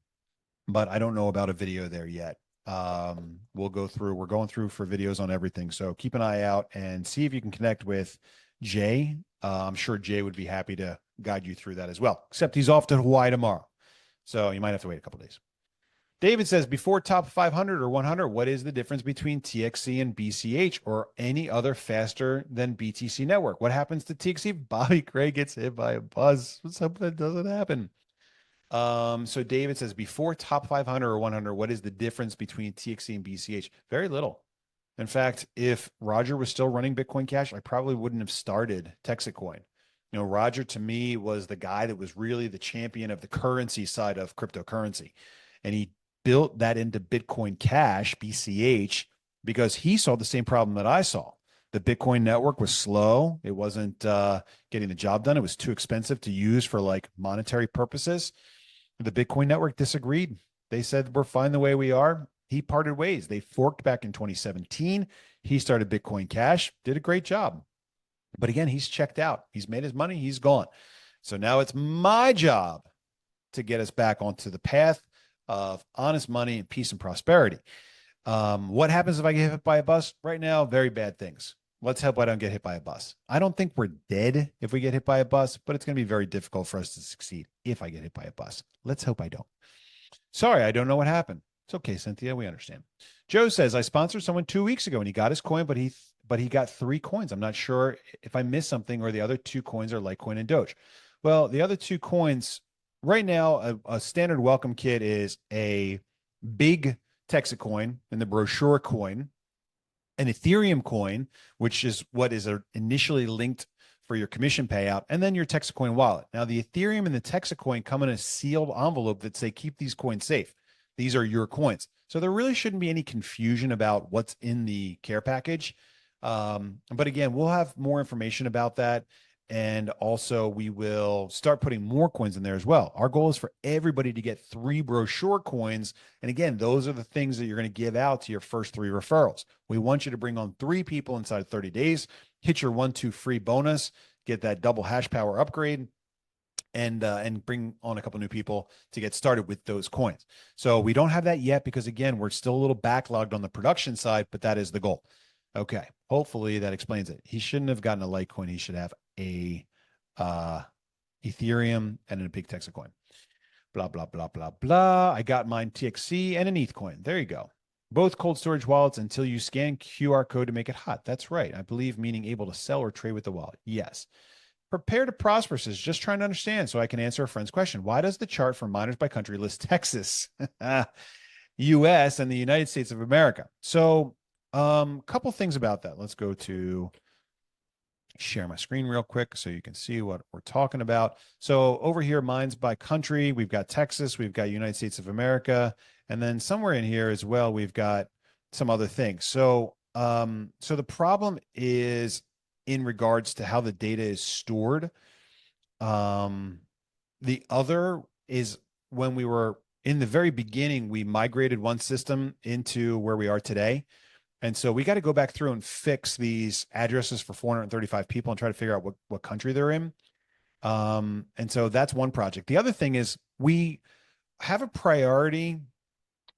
Speaker 1: but I don't know about a video there yet. We'll go through, we're going through for videos on everything. So keep an eye out and see if you can connect with Jay. I'm sure Jay would be happy to guide you through that as well, except he's off to Hawaii tomorrow. So you might have to wait a couple days. David says, before top 500 or 100, what is the difference between TXC and BCH or any other faster than BTC network? What happens to TXC? Bobby Craig gets hit by a bus. Let's hope that doesn't happen. So David says, before top 500 or 100, what is the difference between TXC and BCH? Very little. In fact, if Roger was still running Bitcoin Cash, I probably wouldn't have started TEXITcoin. You know, Roger to me was the guy that was really the champion of the currency side of cryptocurrency. And he built that into Bitcoin Cash, BCH, because he saw the same problem that I saw. The Bitcoin network was slow. It wasn't getting the job done. It was too expensive to use for like monetary purposes. The Bitcoin network disagreed. They said, we're fine the way we are. He parted ways. They forked back in 2017. He started Bitcoin Cash, did a great job. But again, he's checked out. He's made his money. He's gone. So now it's my job to get us back onto the path of honest money and peace and prosperity. What happens if I get hit by a bus? Right now, very bad things. Let's hope I don't get hit by a bus. I don't think we're dead if we get hit by a bus, but it's going to be very difficult for us to succeed if I get hit by a bus. Let's hope I don't. Sorry, I don't know what happened. It's okay, Cynthia. We understand. Joe says, I sponsored someone 2 weeks ago and he got his coin, but he got 3 coins. I'm not sure if I missed something or the other 2 coins are Litecoin and Doge. Well, the other 2 coins right now, a standard welcome kit is a big TEXITcoin and the brochure coin, an Ethereum coin, which is what is initially linked for your commission payout, and then your TEXITcoin wallet. Now, the Ethereum and the TEXITcoin come in a sealed envelope that say, keep these coins safe. These are your coins. So there really shouldn't be any confusion about what's in the care package. But again, we'll have more information about that. And also we will start putting more coins in there as well. Our goal is for everybody to get 3 brochure coins. And again, those are the things that you're going to give out to your first 3 referrals. We want you to bring on 3 people inside of 30 days, hit your 1-2 free bonus, get that double hash power upgrade, and bring on a couple new people to get started with those coins. So we don't have that yet because again, we're still a little backlogged on the production side, but that is the goal. Okay. Hopefully that explains it. He shouldn't have gotten a Litecoin. He should have a Ethereum and a big TEXITcoin. Blah, blah, blah, blah, blah. I got mine TXC and an ETH coin. There you go. Both cold storage wallets until you scan QR code to make it hot. That's right. I believe meaning able to sell or trade with the wallet. Yes. Prepare to prosper says, just trying to understand so I can answer a friend's question. Why does the chart for miners by country list Texas, US, and the United States of America? So couple things about that. Let's go to share my screen real quick so you can see what we're talking about. So over here, mines by country, we've got Texas, we've got United States of America, and then somewhere in here as well, we've got some other things. So, so the problem is in regards to how the data is stored. The other is when we were in the very beginning, we migrated one system into where we are today. And so we got to go back through and fix these addresses for 435 people and try to figure out what country they're in. And so that's one project. The other thing is we have a priority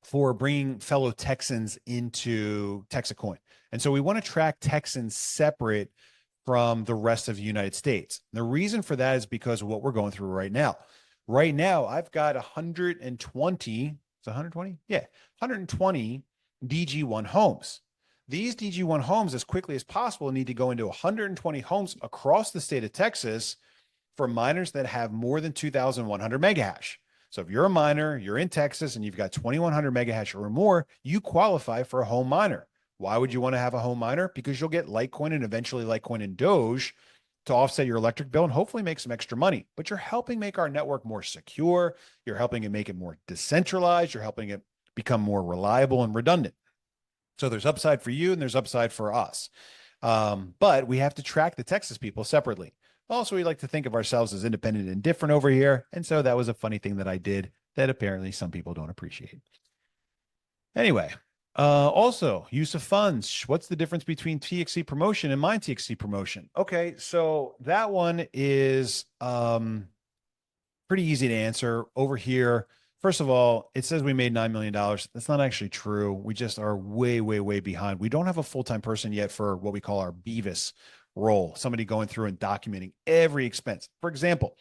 Speaker 1: for bringing fellow Texans into TEXITcoin. And so we want to track Texans separate from the rest of the United States. The reason for that is because of what we're going through right now. Right now, I've got 120, it's 120? Yeah, 120 DG1 homes. These DG1 homes, as quickly as possible, need to go into 120 homes across the state of Texas for miners that have more than 2,100 mega hash. So if you're a miner, you're in Texas, and you've got 2,100 mega hash or more, you qualify for a home miner. Why would you want to have a home miner? Because you'll get Litecoin and eventually Litecoin and Doge to offset your electric bill and hopefully make some extra money. But you're helping make our network more secure. You're helping it make it more decentralized. You're helping it become more reliable and redundant. So there's upside for you and there's upside for us. But we have to track the Texas people separately. Also, we like to think of ourselves as independent and different over here. And so that was a funny thing that I did that apparently some people don't appreciate. Anyway, also use of funds. What's the difference between TXC promotion and my TXC promotion? Okay, so that one is pretty easy to answer over here. First of all, it says we made $9 million. That's not actually true. We just are way, way, way behind. We don't have a full-time person yet for what we call our Beavis role, somebody going through and documenting every expense. For example,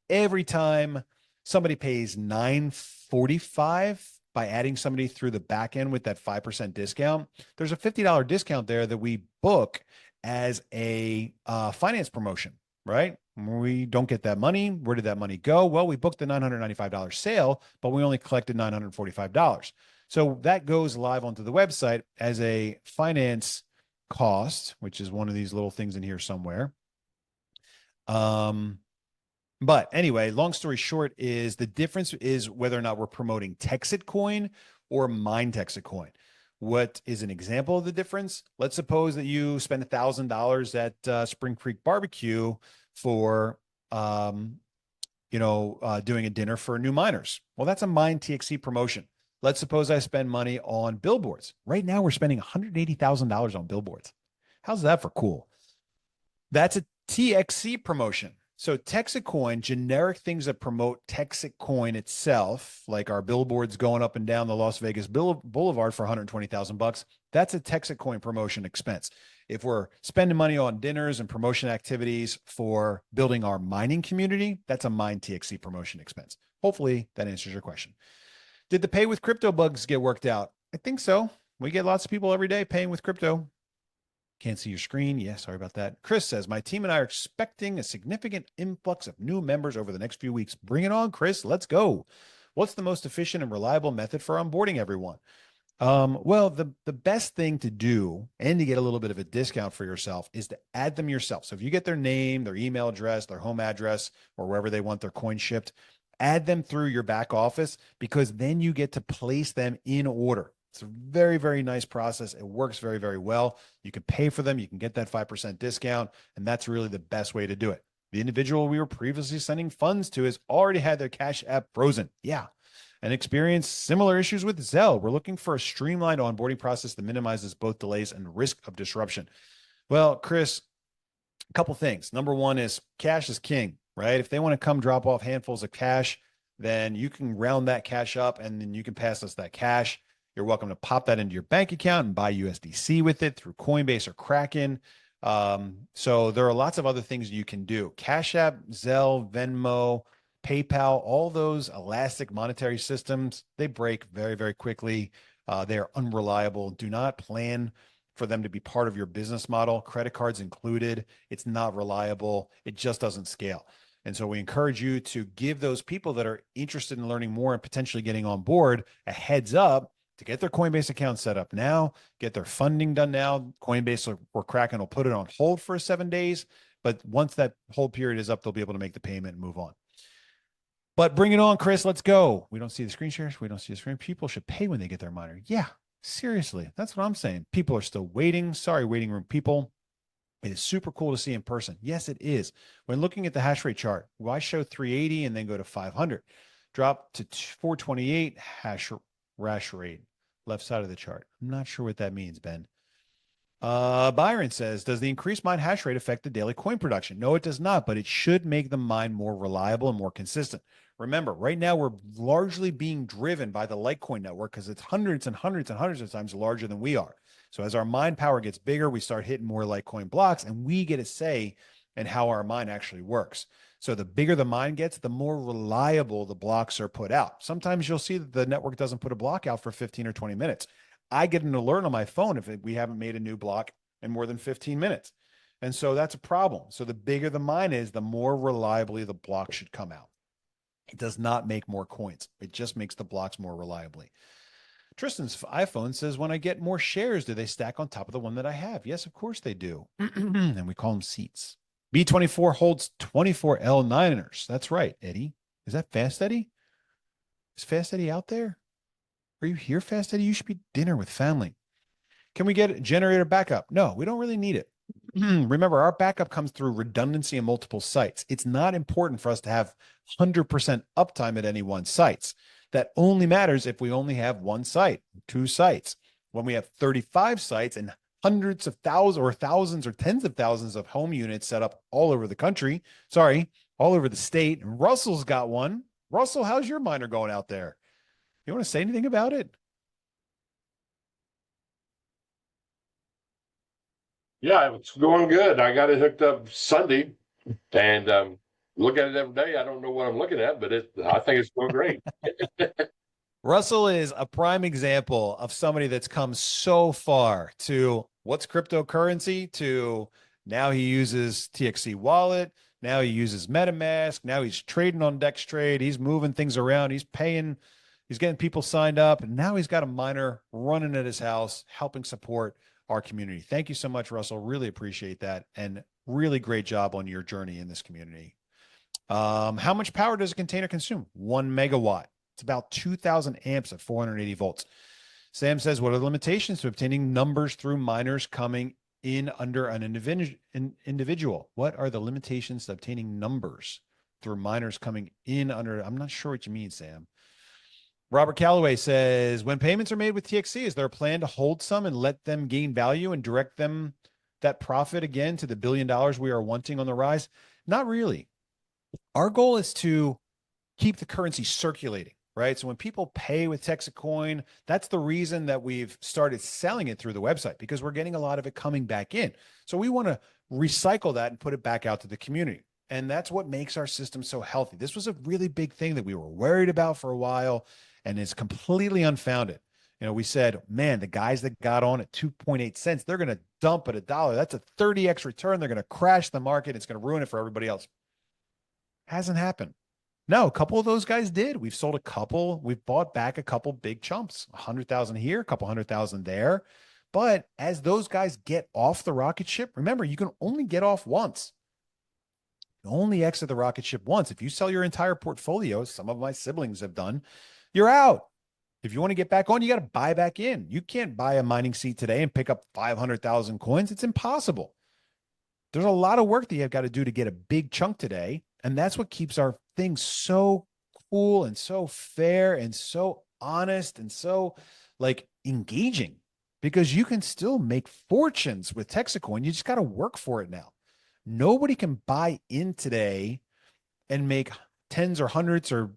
Speaker 1: every time somebody pays $9.45 by adding somebody through the back end with that 5% discount, there's a $50 discount there that we book as a finance promotion, right? We don't get that money. Where did that money go? Well, we booked the $995 sale, but we only collected $945. So that goes live onto the website as a finance cost, which is one of these little things in here somewhere. But anyway, long story short is the difference is whether or not we're promoting TEXITcoin or mine TEXITcoin. What is an example of the difference? Let's suppose that you spend $1,000 at Spring Creek Barbecue for, doing a dinner for new miners. Well, that's a mine TXC promotion. Let's suppose I spend money on billboards. Right now, we're spending $180,000 on billboards. How's that for cool? That's a TXC promotion. So TEXITcoin, generic things that promote TEXITcoin itself, like our billboards going up and down the Las Vegas Boulevard for $120,000, that's a TEXITcoin promotion expense. If we're spending money on dinners and promotion activities for building our mining community, that's a mine TXC promotion expense. Hopefully that answers your question. Did the pay with crypto bugs get worked out? I think so. We get lots of people every day paying with crypto. Can't see your screen. Yeah, sorry about that. Chris says, my team and I are expecting a significant influx of new members over the next few weeks. Bring it on, Chris. Let's go. What's the most efficient and reliable method for onboarding everyone? Well, the best thing to do and to get a little bit of a discount for yourself is to add them yourself. So if you get their name, their email address, their home address, or wherever they want their coin shipped, add them through your back office because then you get to place them in order. It's a very, very nice process. It works very, very well. You can pay for them. You can get that 5% discount. And that's really the best way to do it. The individual we were previously sending funds to has already had their Cash App frozen. Yeah. And experienced similar issues with Zelle. We're looking for a streamlined onboarding process that minimizes both delays and risk of disruption. Well, Chris, a couple things. Number one is cash is king, right? If they want to come drop off handfuls of cash, then you can round that cash up and then you can pass us that cash. You're welcome to pop that into your bank account and buy USDC with it through Coinbase or Kraken. So there are lots of other things you can do. Cash App, Zelle, Venmo, PayPal, all those elastic monetary systems, they break very, very quickly. They are unreliable. Do not plan for them to be part of your business model. Credit cards included. It's not reliable. It just doesn't scale. And so we encourage you to give those people that are interested in learning more and potentially getting on board a heads up to get their Coinbase account set up now, get their funding done now. Coinbase or Kraken will put it on hold for 7 days. But once that hold period is up, they'll be able to make the payment and move on. But bring it on, Chris. Let's go. We don't see the screen shares. We don't see the screen. People should pay when they get their miner. Yeah, seriously. That's what I'm saying. People are still waiting. Sorry, waiting room people. It is super cool to see in person. Yes, it is. When looking at the hash rate chart, why show 380 and then go to 500? Drop to 428 hash rate, left side of the chart. I'm not sure what that means, Ben. Byron says, does the increased mine hash rate affect the daily coin production? No, it does not, but it should make the mine more reliable and more consistent. Remember, right now we're largely being driven by the Litecoin network because it's hundreds and hundreds and hundreds of times larger than we are. So as our mine power gets bigger, we start hitting more Litecoin blocks, and we get a say in how our mine actually works. So the bigger the mine gets, the more reliable the blocks are put out. Sometimes you'll see that the network doesn't put a block out for 15 or 20 minutes. I get an alert on my phone if we haven't made a new block in more than 15 minutes. And so that's a problem. So the bigger the mine is, the more reliably the block should come out. It does not make more coins. It just makes the blocks more reliably. Tristan's iPhone says, when I get more shares, do they stack on top of the one that I have? Yes, of course they do. And we call them seats. B24 holds 24 L9ers. That's right, Eddie. Is that Fast Eddie? Is Fast Eddie out there? Are you here, Fast Eddie? You should be dinner with family. Can we get a generator backup? No, we don't really need it. Remember, our backup comes through redundancy in multiple sites. It's not important for us to have 100% uptime at any one site. That only matters if we only have one site, two sites. When we have 35 sites and hundreds of thousands or tens of thousands of home units set up all over the country, all over the state, and Russell's got one. Russell, how's your miner going out there? You want to say anything about it?
Speaker 4: Yeah, it's going good. I got it hooked up Sunday and look at it every day. I don't know what I'm looking at, but I think it's going great.
Speaker 1: Russell is a prime example of somebody that's come so far to what's cryptocurrency to now he uses TXC wallet. Now he uses MetaMask. Now he's trading on DexTrade. He's moving things around. He's paying, he's getting people signed up. And now he's got a miner running at his house, helping support our community. Thank you so much, Russell. Really appreciate that. And really great job on your journey in this community. How much power does a container consume? 1 megawatt. It's about 2,000 amps at 480 volts. Sam says, what are the limitations to obtaining numbers through miners coming in under an individual? What are the limitations to obtaining numbers through miners coming in under? I'm not sure what you mean, Sam. Robert Calloway says, when payments are made with TXC, is there a plan to hold some and let them gain value and direct them that profit again to the $1 billion we are wanting on the rise? Not really. Our goal is to keep the currency circulating, right? So when people pay with TEXITcoin, that's the reason that we've started selling it through the website, because we're getting a lot of it coming back in. So we want to recycle that and put it back out to the community. And that's what makes our system so healthy. This was a really big thing that we were worried about for a while, and it's completely unfounded. You know, we said, man, the guys that got on at 2.8 cents, they're going to dump at $1. That's a 30x return. They're going to crash the market. It's going to ruin it for everybody else. Hasn't happened. No, a couple of those guys did. We've sold a couple. We've bought back a couple big chumps, 100,000 here, a couple 100,000 there. But as those guys get off the rocket ship, remember, you can only get off once. You only exit the rocket ship once. If you sell your entire portfolio, some of my siblings have done, you're out. If you want to get back on, you got to buy back in. You can't buy a mining seat today and pick up 500,000 coins. It's impossible. There's a lot of work that you've got to do to get a big chunk today. And that's what keeps our thing so cool and so fair and so honest and so like engaging, because you can still make fortunes with TEXITcoin. You just got to work for it now. Nobody can buy in today and make tens or hundreds or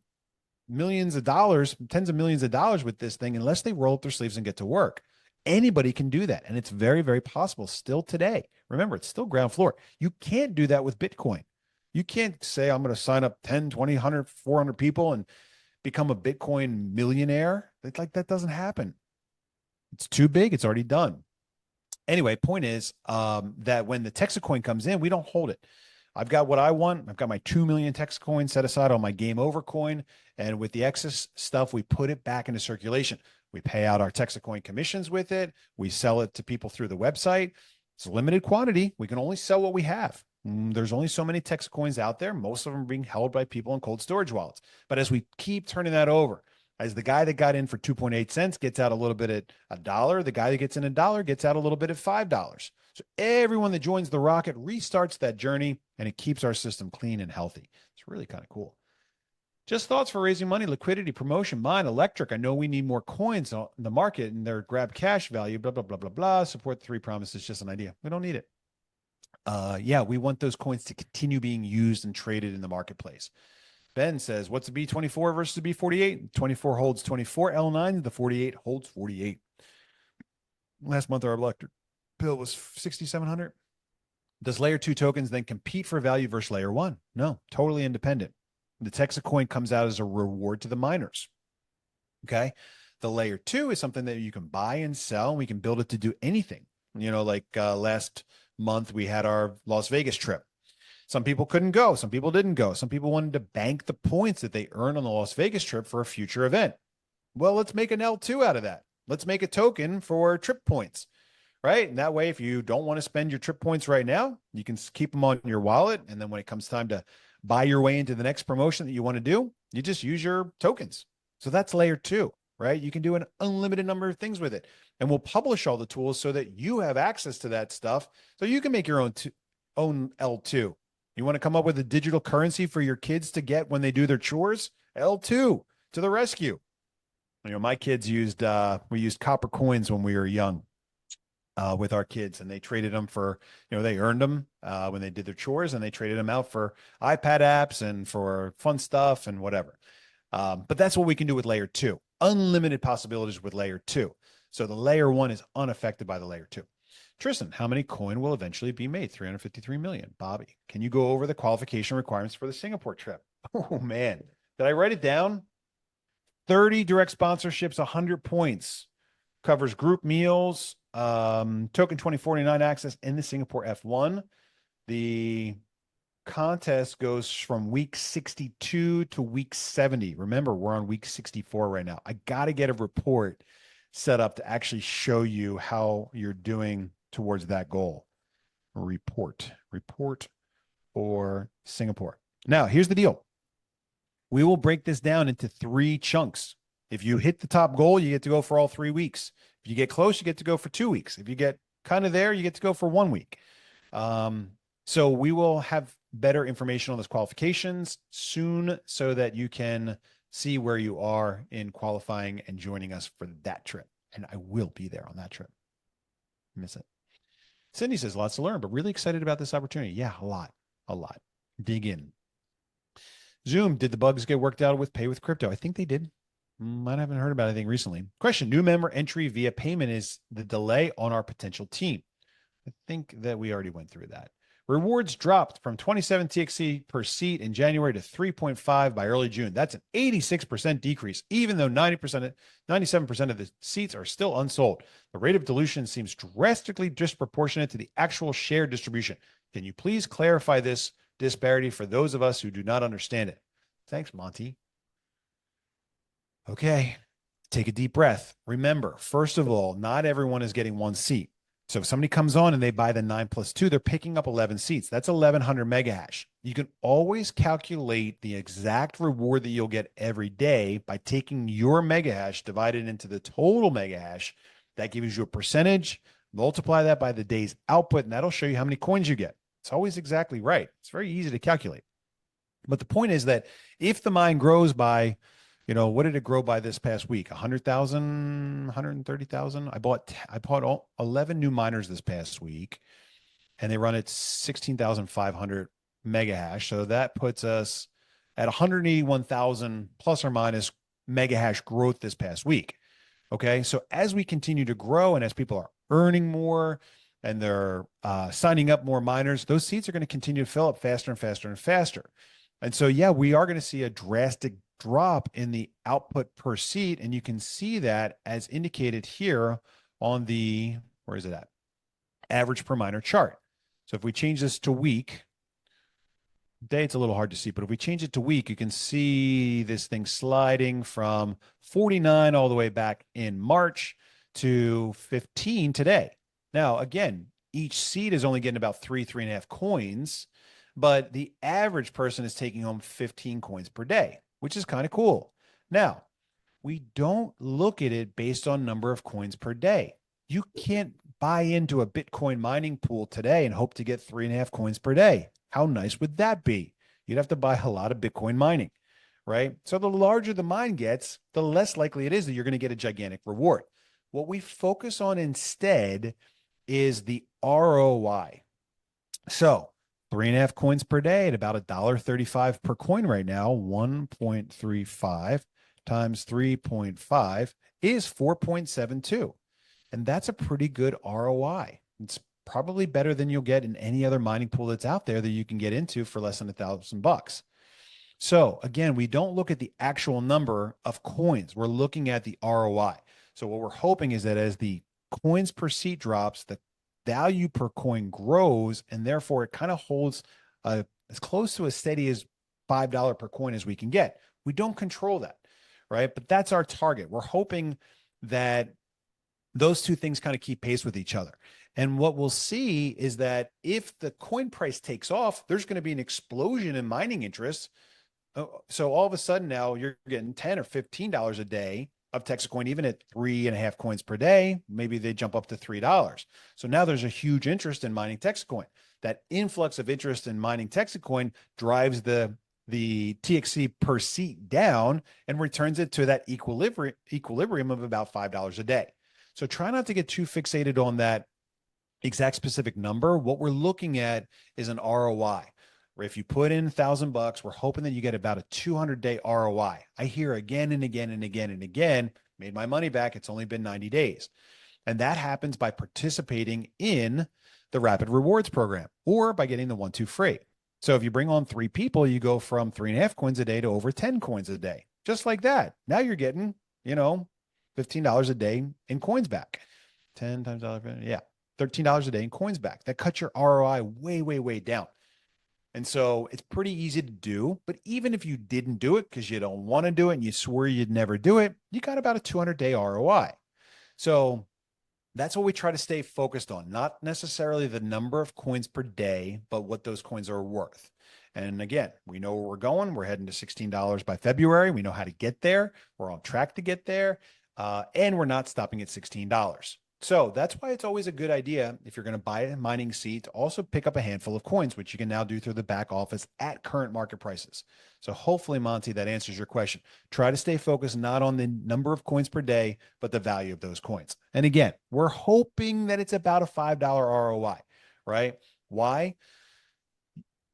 Speaker 1: millions of dollars, tens of millions of dollars with this thing unless they roll up their sleeves and get to work. Anybody can do that. And it's very, very possible still today. Remember, it's still ground floor. You can't do that with Bitcoin. You can't say, I'm going to sign up 10, 20, 100, 400 people and become a Bitcoin millionaire. It's like, that doesn't happen. It's too big. It's already done. Anyway, point is that when the TEXITcoin comes in, we don't hold it. I've got what I want. I've got my 2 million TEXITcoin set aside on my game over coin. And with the excess stuff, we put it back into circulation. We pay out our TEXITcoin commissions with it. We sell it to people through the website. It's a limited quantity. We can only sell what we have. There's only so many TEXITcoins out there. Most of them are being held by people in cold storage wallets. But as we keep turning that over, as the guy that got in for 2.8 cents gets out a little bit at $1, the guy that gets in $1 gets out a little bit at $5. So everyone that joins the rocket restarts that journey, and it keeps our system clean and healthy. It's really kind of cool. Just thoughts for raising money, liquidity, promotion, mine, electric. I know we need more coins on the market and their grab cash value, blah, blah, blah, blah, blah. Support the 3 promises, just an idea. We don't need it. Yeah, we want those coins to continue being used and traded in the marketplace. Ben says, what's the B24 versus the B48? 24 holds 24 L9. The 48 holds 48. Last month, our electric bill was 6,700. Does layer 2 tokens then compete for value versus layer 1? No, totally independent. The TEXITcoin comes out as a reward to the miners. Okay. The layer 2 is something that you can buy and sell, and we can build it to do anything. You know, like last month, we had our Las Vegas trip. Some people couldn't go. Some people didn't go. Some people wanted to bank the points that they earn on the Las Vegas trip for a future event. Well, let's make an L2 out of that. Let's make a token for trip points, right? And that way, if you don't want to spend your trip points right now, you can keep them on your wallet. And then when it comes time to buy your way into the next promotion that you want to do, you just use your tokens. So that's layer 2, right? You can do an unlimited number of things with it. And we'll publish all the tools so that you have access to that stuff so you can make your own L2. You want to come up with a digital currency for your kids to get when they do their chores? L2 to the rescue. You know, my kids we used copper coins when we were young with our kids, and they traded them for, you know, they earned them when they did their chores, and they traded them out for iPad apps and for fun stuff and whatever. But that's what we can do with layer 2. Unlimited possibilities with layer 2. So the layer 1 is unaffected by the layer 2. Tristan, how many coin will eventually be made? 353 million. Bobby, can you go over the qualification requirements for the Singapore trip? Oh, man. Did I write it down? 30 direct sponsorships, 100 points. Covers group meals, token 2049 access in the Singapore F1. The contest goes from week 62 to week 70. Remember, we're on week 64 right now. I got to get a report set up to actually show you how you're doing towards that goal. Report for Singapore. Now, here's the deal. We will break this down into 3 chunks. If you hit the top goal, you get to go for all 3 weeks. If you get close, you get to go for 2 weeks. If you get kind of there, you get to go for 1 week. So we will have better information on those qualifications soon so that you can see where you are in qualifying and joining us for that trip. And I will be there on that trip. Miss it. Cindy says, lots to learn, but really excited about this opportunity. Yeah, a lot. Dig in. Zoom, did the bugs get worked out with Pay with Crypto? I think they did. I haven't heard about anything recently. Question, new member entry via payment is the delay on our potential team. I think that we already went through that. Rewards dropped from 27 TXC per seat in January to 3.5 by early June. That's an 86% decrease, even though 97% of the seats are still unsold. The rate of dilution seems drastically disproportionate to the actual share distribution. Can you please clarify this disparity for those of us who do not understand it? Thanks, Monty. Okay, take a deep breath. Remember, first of all, not everyone is getting 1 seat. So if somebody comes on and they buy the 9+2, they're picking up 11 seats. That's 1,100 mega hash. You can always calculate the exact reward that you'll get every day by taking your mega hash divided into the total mega hash. That gives you a percentage. Multiply that by the day's output, and that'll show you how many coins you get. It's always exactly right. It's very easy to calculate. But the point is that if the mine grows by, you know, what did it grow by this past week? 100,000, 130,000. I bought 11 new miners this past week, and they run at 16,500 mega hash. So that puts us at 181,000 plus or minus mega hash growth this past week. Okay. So as we continue to grow and as people are earning more and they're signing up more miners, those seats are going to continue to fill up faster and faster and faster. And so, yeah, we are going to see a drastic drop in the output per seat. And you can see that as indicated here on the, where is it at? Average per miner chart. So if we change this to week, day, it's a little hard to see, but if we change it to week, you can see this thing sliding from 49 all the way back in March to 15 today. Now, again, each seat is only getting about 3.5 coins, but the average person is taking home 15 coins per day, which is kind of cool. Now, we don't look at it based on number of coins per day. You can't buy into a Bitcoin mining pool today and hope to get 3.5 coins per day. How nice would that be? You'd have to buy a lot of Bitcoin mining, right? So the larger the mine gets, the less likely it is that you're going to get a gigantic reward. What we focus on instead is the ROI. So 3.5 coins per day at about $1.35 per coin right now, 1.35 times 3.5 is 4.72. And that's a pretty good ROI. It's probably better than you'll get in any other mining pool that's out there that you can get into for less than $1,000. So again, we don't look at the actual number of coins. We're looking at the ROI. So what we're hoping is that as the coins per seat drops, the value per coin grows, and therefore it kind of holds as close to as steady as $5 per coin as we can get. We don't control that, right? But that's our target. We're hoping that those two things kind of keep pace with each other. And what we'll see is that if the coin price takes off, there's going to be an explosion in mining interest. So all of a sudden now you're getting $10 or $15 a day of TEXITcoin, even at 3.5 coins per day. Maybe they jump up to $3. So now there's a huge interest in mining TEXITcoin. That influx of interest in mining TEXITcoin drives the TXC per seat down and returns it to that equilibrium of about $5 a day. So try not to get too fixated on that exact specific number. What we're looking at is an ROI. Where if you put in $1,000, we're hoping that you get about a 200-day ROI. I hear again and again and again and again, made my money back. It's only been 90 days. And that happens by participating in the Rapid Rewards program or by getting the 1-2 free. So if you bring on 3 people, you go from 3.5 coins a day to over 10 coins a day. Just like that. Now you're getting, $15 a day in coins back. 10 times $1, yeah, $13 a day in coins back. That cuts your ROI way, way, way down. And so it's pretty easy to do, but even if you didn't do it because you don't want to do it and you swore you'd never do it, you got about a 200-day ROI. So that's what we try to stay focused on, not necessarily the number of coins per day, but what those coins are worth. And again, we know where we're going. We're heading to $16 by February. We know how to get there. We're on track to get there. And we're not stopping at $16. So that's why it's always a good idea, if you're going to buy a mining seat, to also pick up a handful of coins, which you can now do through the back office at current market prices. So hopefully, Monty, that answers your question. Try to stay focused not on the number of coins per day, but the value of those coins. And again, we're hoping that it's about a $5 ROI, right? Why?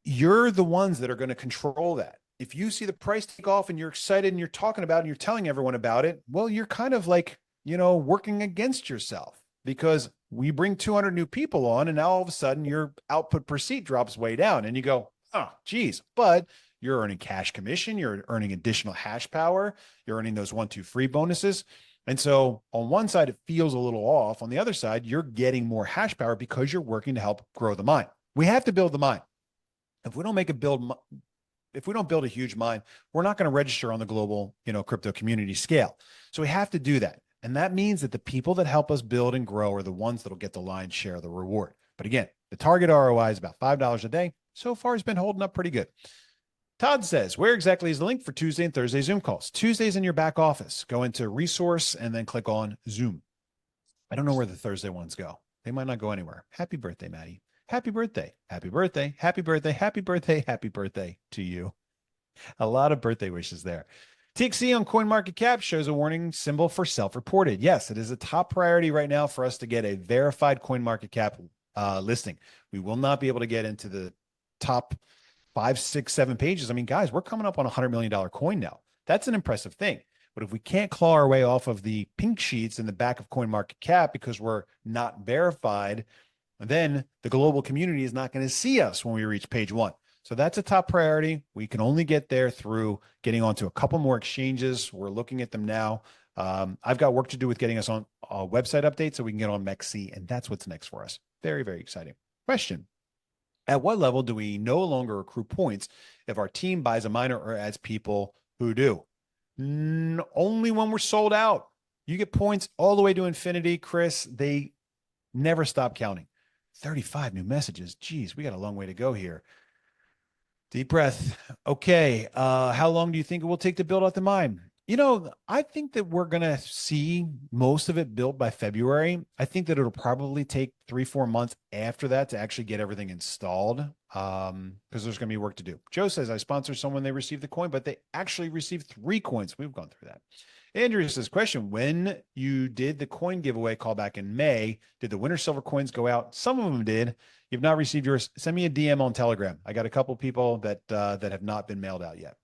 Speaker 1: You're the ones that are going to control that. If you see the price take off and you're excited and you're talking about it and you're telling everyone about it, well, you're kind of like, working against yourself, because we bring 200 new people on and now all of a sudden your output per seat drops way down and you go, oh, geez, but you're earning cash commission. You're earning additional hash power. You're earning those 1-2 free bonuses. And so on one side, it feels a little off. On the other side, you're getting more hash power because you're working to help grow the mine. We have to build the mine. If we don't build a huge mine, we're not going to register on the global, crypto community scale. So we have to do that. And that means that the people that help us build and grow are the ones that'll get the lion's share of the reward. But again, the target ROI is about $5 a day. So far, it's been holding up pretty good. Todd says, where exactly is the link for Tuesday and Thursday Zoom calls? Tuesday's in your back office. Go into resource and then click on Zoom. I don't know where the Thursday ones go. They might not go anywhere. Happy birthday, Maddie. Happy birthday. Happy birthday. Happy birthday. Happy birthday. Happy birthday to you. A lot of birthday wishes there. TXC on CoinMarketCap shows a warning symbol for self-reported. Yes, it is a top priority right now for us to get a verified CoinMarketCap listing. We will not be able to get into the top 5, 6, 7 pages. I mean, guys, we're coming up on $100 million coin now. That's an impressive thing. But if we can't claw our way off of the pink sheets in the back of CoinMarketCap because we're not verified, then the global community is not going to see us when we reach page 1. So that's a top priority. We can only get there through getting onto a couple more exchanges. We're looking at them now. I've got work to do with getting us on a website update so we can get on MEXC, and that's what's next for us. Very, very exciting. Question. At what level do we no longer accrue points if our team buys a miner or adds people who do? Only when we're sold out. You get points all the way to infinity, Chris. They never stop counting. 35 new messages. Geez, we got a long way to go here. Deep breath. Okay. How long do you think it will take to build out the mine? I think that we're going to see most of it built by February. I think that it'll probably take 3-4 months after that to actually get everything installed, because there's going to be work to do. Joe says, I sponsor someone, they received the coin, but they actually received 3 coins. We've gone through that. Andrew says, question, when you did the coin giveaway call back in May, did the winter silver coins go out? Some of them did. You've not received yours. Send me a DM on Telegram. I got a couple people that have not been mailed out yet.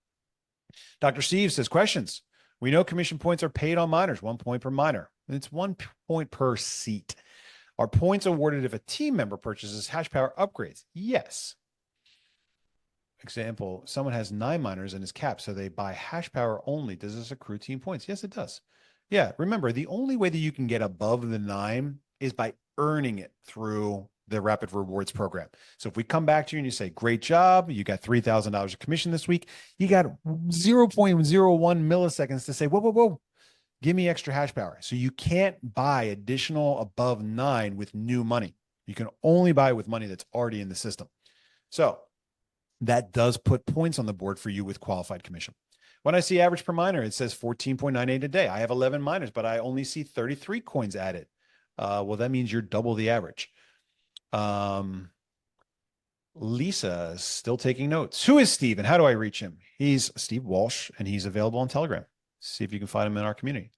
Speaker 1: Dr. Steve says, questions. We know commission points are paid on miners, 1 point per miner. It's 1 point per seat. Are points awarded if a team member purchases hash power upgrades? Yes. Example, someone has 9 miners in his cap, so they buy hash power only. Does this accrue team points? Yes, it does. Yeah, remember, the only way that you can get above the 9 is by earning it through the Rapid Rewards program. So if we come back to you and you say, great job, you got $3,000 of commission this week, you got 0.01 milliseconds to say, whoa, give me extra hash power. So you can't buy additional above 9 with new money. You can only buy with money that's already in the system. So that does put points on the board for you with qualified commission. When I see average per miner, it says 14.98 a day. I have 11 miners, but I only see 33 coins added. Well, that means you're double the average. Lisa is still taking notes. Who is Steve and how do I reach him? He's Steve Walsh and he's available on Telegram. See if you can find him in our community.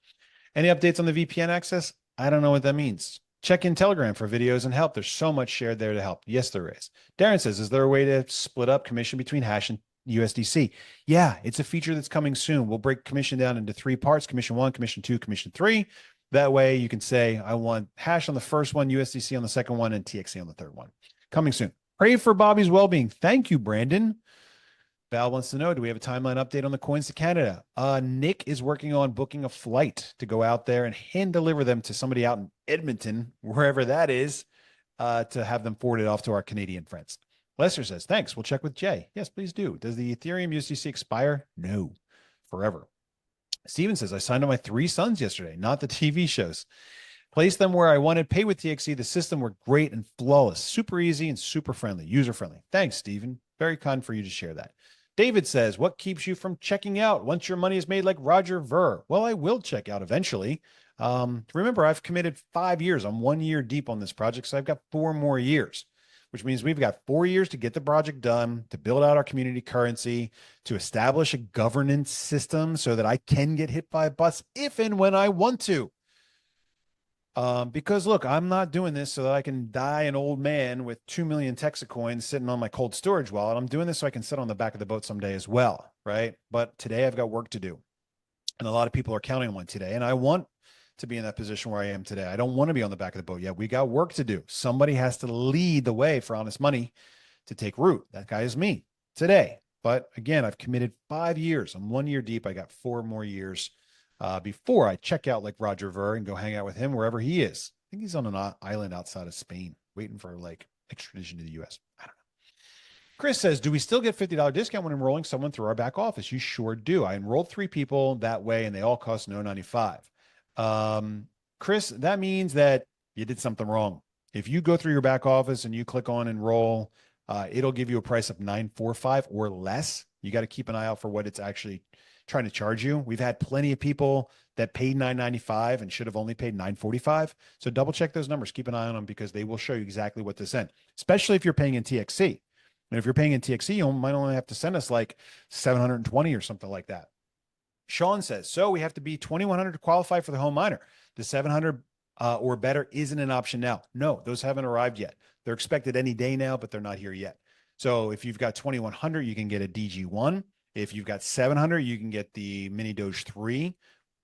Speaker 1: Any updates on the VPN access? I don't know what that means. Check in Telegram for videos and help. There's so much shared there to help. Yes, there is. Darren says, is there a way to split up commission between hash and USDC? Yeah, it's a feature that's coming soon. We'll break commission down into 3 parts, commission 1, commission 2, commission 3. That way you can say, I want hash on the first one, USDC on the second one, and TXC on the third one. Coming soon. Pray for Bobby's well-being. Thank you, Brandon. Val wants to know, do we have a timeline update on the coins to Canada? Nick is working on booking a flight to go out there and hand deliver them to somebody out in Edmonton, wherever that is, to have them forwarded off to our Canadian friends. Lester says, thanks. We'll check with Jay. Yes, please do. Does the Ethereum USDC expire? No, forever. Steven says, I signed up my 3 sons yesterday, not the TV shows. Placed them where I wanted. Pay with TXC. The system were great and flawless. Super easy and super friendly, user-friendly. Thanks, Steven. Very kind for you to share that. David says, what keeps you from checking out once your money is made like Roger Ver? Well, I will check out eventually. Remember, I've committed 5 years. I'm 1 year deep on this project, so I've got 4 more years, which means we've got 4 years to get the project done, to build out our community currency, to establish a governance system so that I can get hit by a bus if and when I want to. Because look, I'm not doing this so that I can die an old man with 2 million TEXITcoins sitting on my cold storage wallet. I'm doing this so I can sit on the back of the boat someday as well, right? But today I've got work to do. And a lot of people are counting on one today. And I want to be in that position where I am today. I don't want to be on the back of the boat yet. We got work to do. Somebody has to lead the way for honest money to take root. That guy is me today. But again, I've committed 5 years. I'm 1 year deep. I got 4 more years before I check out like Roger Ver and go hang out with him wherever he is. I think he's on an island outside of Spain, waiting for like extradition to the US. I don't know. Chris says, do we still get $50 discount when enrolling someone through our back office? You sure do. I enrolled 3 people that way and they all cost $9.95. Chris, that means that you did something wrong. If you go through your back office and you click on enroll, it'll give you a price of $9.45 or less. You got to keep an eye out for what it's actually trying to charge you. We've had plenty of people that paid $9.95 and should have only paid $9.45. So double check those numbers. Keep an eye on them because they will show you exactly what to send, especially if you're paying in TXC. And if you're paying in TXC, you might only have to send us like 720 or something like that. Sean says, so we have to be 2,100 to qualify for the home miner. The 700 or better isn't an option now. No, those haven't arrived yet. They're expected any day now, but they're not here yet. So if you've got 2,100, you can get a DG1. If you've got 700, you can get the Mini Doge 3,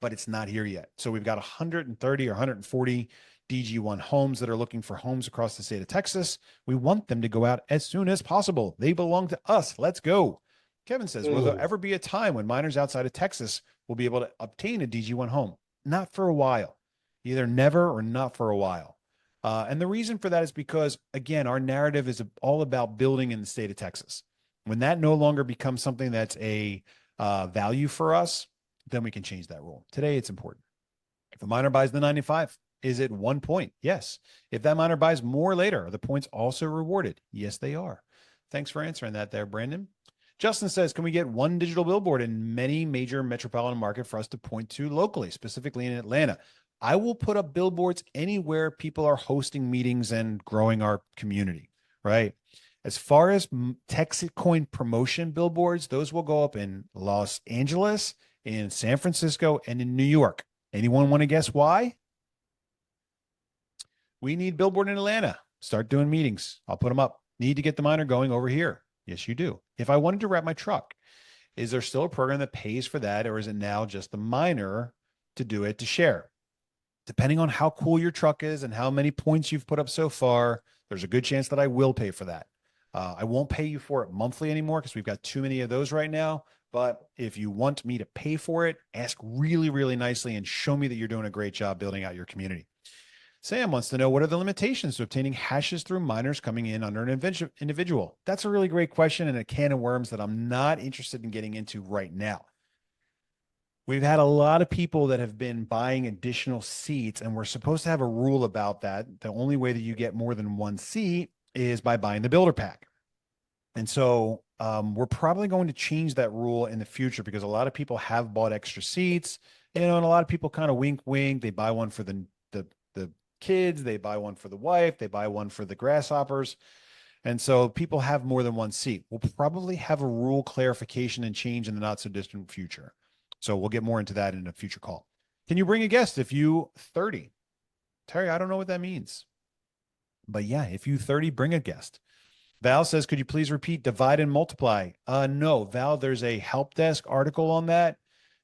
Speaker 1: but it's not here yet. So we've got 130 or 140 DG1 homes that are looking for homes across the state of Texas. We want them to go out as soon as possible. They belong to us. Let's go. Kevin says, will there ever be a time when miners outside of Texas will be able to obtain a DG1 home? Not for a while. Either never or not for a while. And the reason for that is because, again, our narrative is all about building in the state of Texas. When that no longer becomes something that's a value for us, then we can change that rule. Today, it's important. If a miner buys the 95, is it 1 point? Yes. If that miner buys more later, are the points also rewarded? Yes, they are. Thanks for answering that there, Brandon. Justin says, can we get one digital billboard in many major metropolitan market for us to point to locally, specifically in Atlanta? I will put up billboards anywhere people are hosting meetings and growing our community, right? As far as TEXITcoin promotion billboards, those will go up in Los Angeles, in San Francisco, and in New York. Anyone want to guess why? We need billboard in Atlanta. Start doing meetings. I'll put them up. Need to get the miner going over here. Yes, you do. If I wanted to wrap my truck, is there still a program that pays for that, or is it now just the miner to do it to share? Depending on how cool your truck is and how many points you've put up so far, there's a good chance that I will pay for that. I won't pay you for it monthly anymore because we've got too many of those right now. But if you want me to pay for it, ask really, really nicely and show me that you're doing a great job building out your community. Sam wants to know, what are the limitations to obtaining hashes through miners coming in under an individual? That's a really great question and a can of worms that I'm not interested in getting into right now. We've had a lot of people that have been buying additional seats, and we're supposed to have a rule about that. The only way that you get more than one seat is by buying the builder pack. And so we're probably going to change that rule in the future because a lot of people have bought extra seats, and a lot of people kind of wink, wink. They buy one for the kids, they buy one for the wife, they buy one for the grasshoppers. And so people have more than one seat. We'll probably have a rule clarification and change in the not so distant future. So we'll get more into that in a future call. Can you bring a guest if you 30? Terry, I don't know what that means. But yeah, if you 30, bring a guest. Val says, could you please repeat divide and multiply? No, Val, there's a help desk article on that.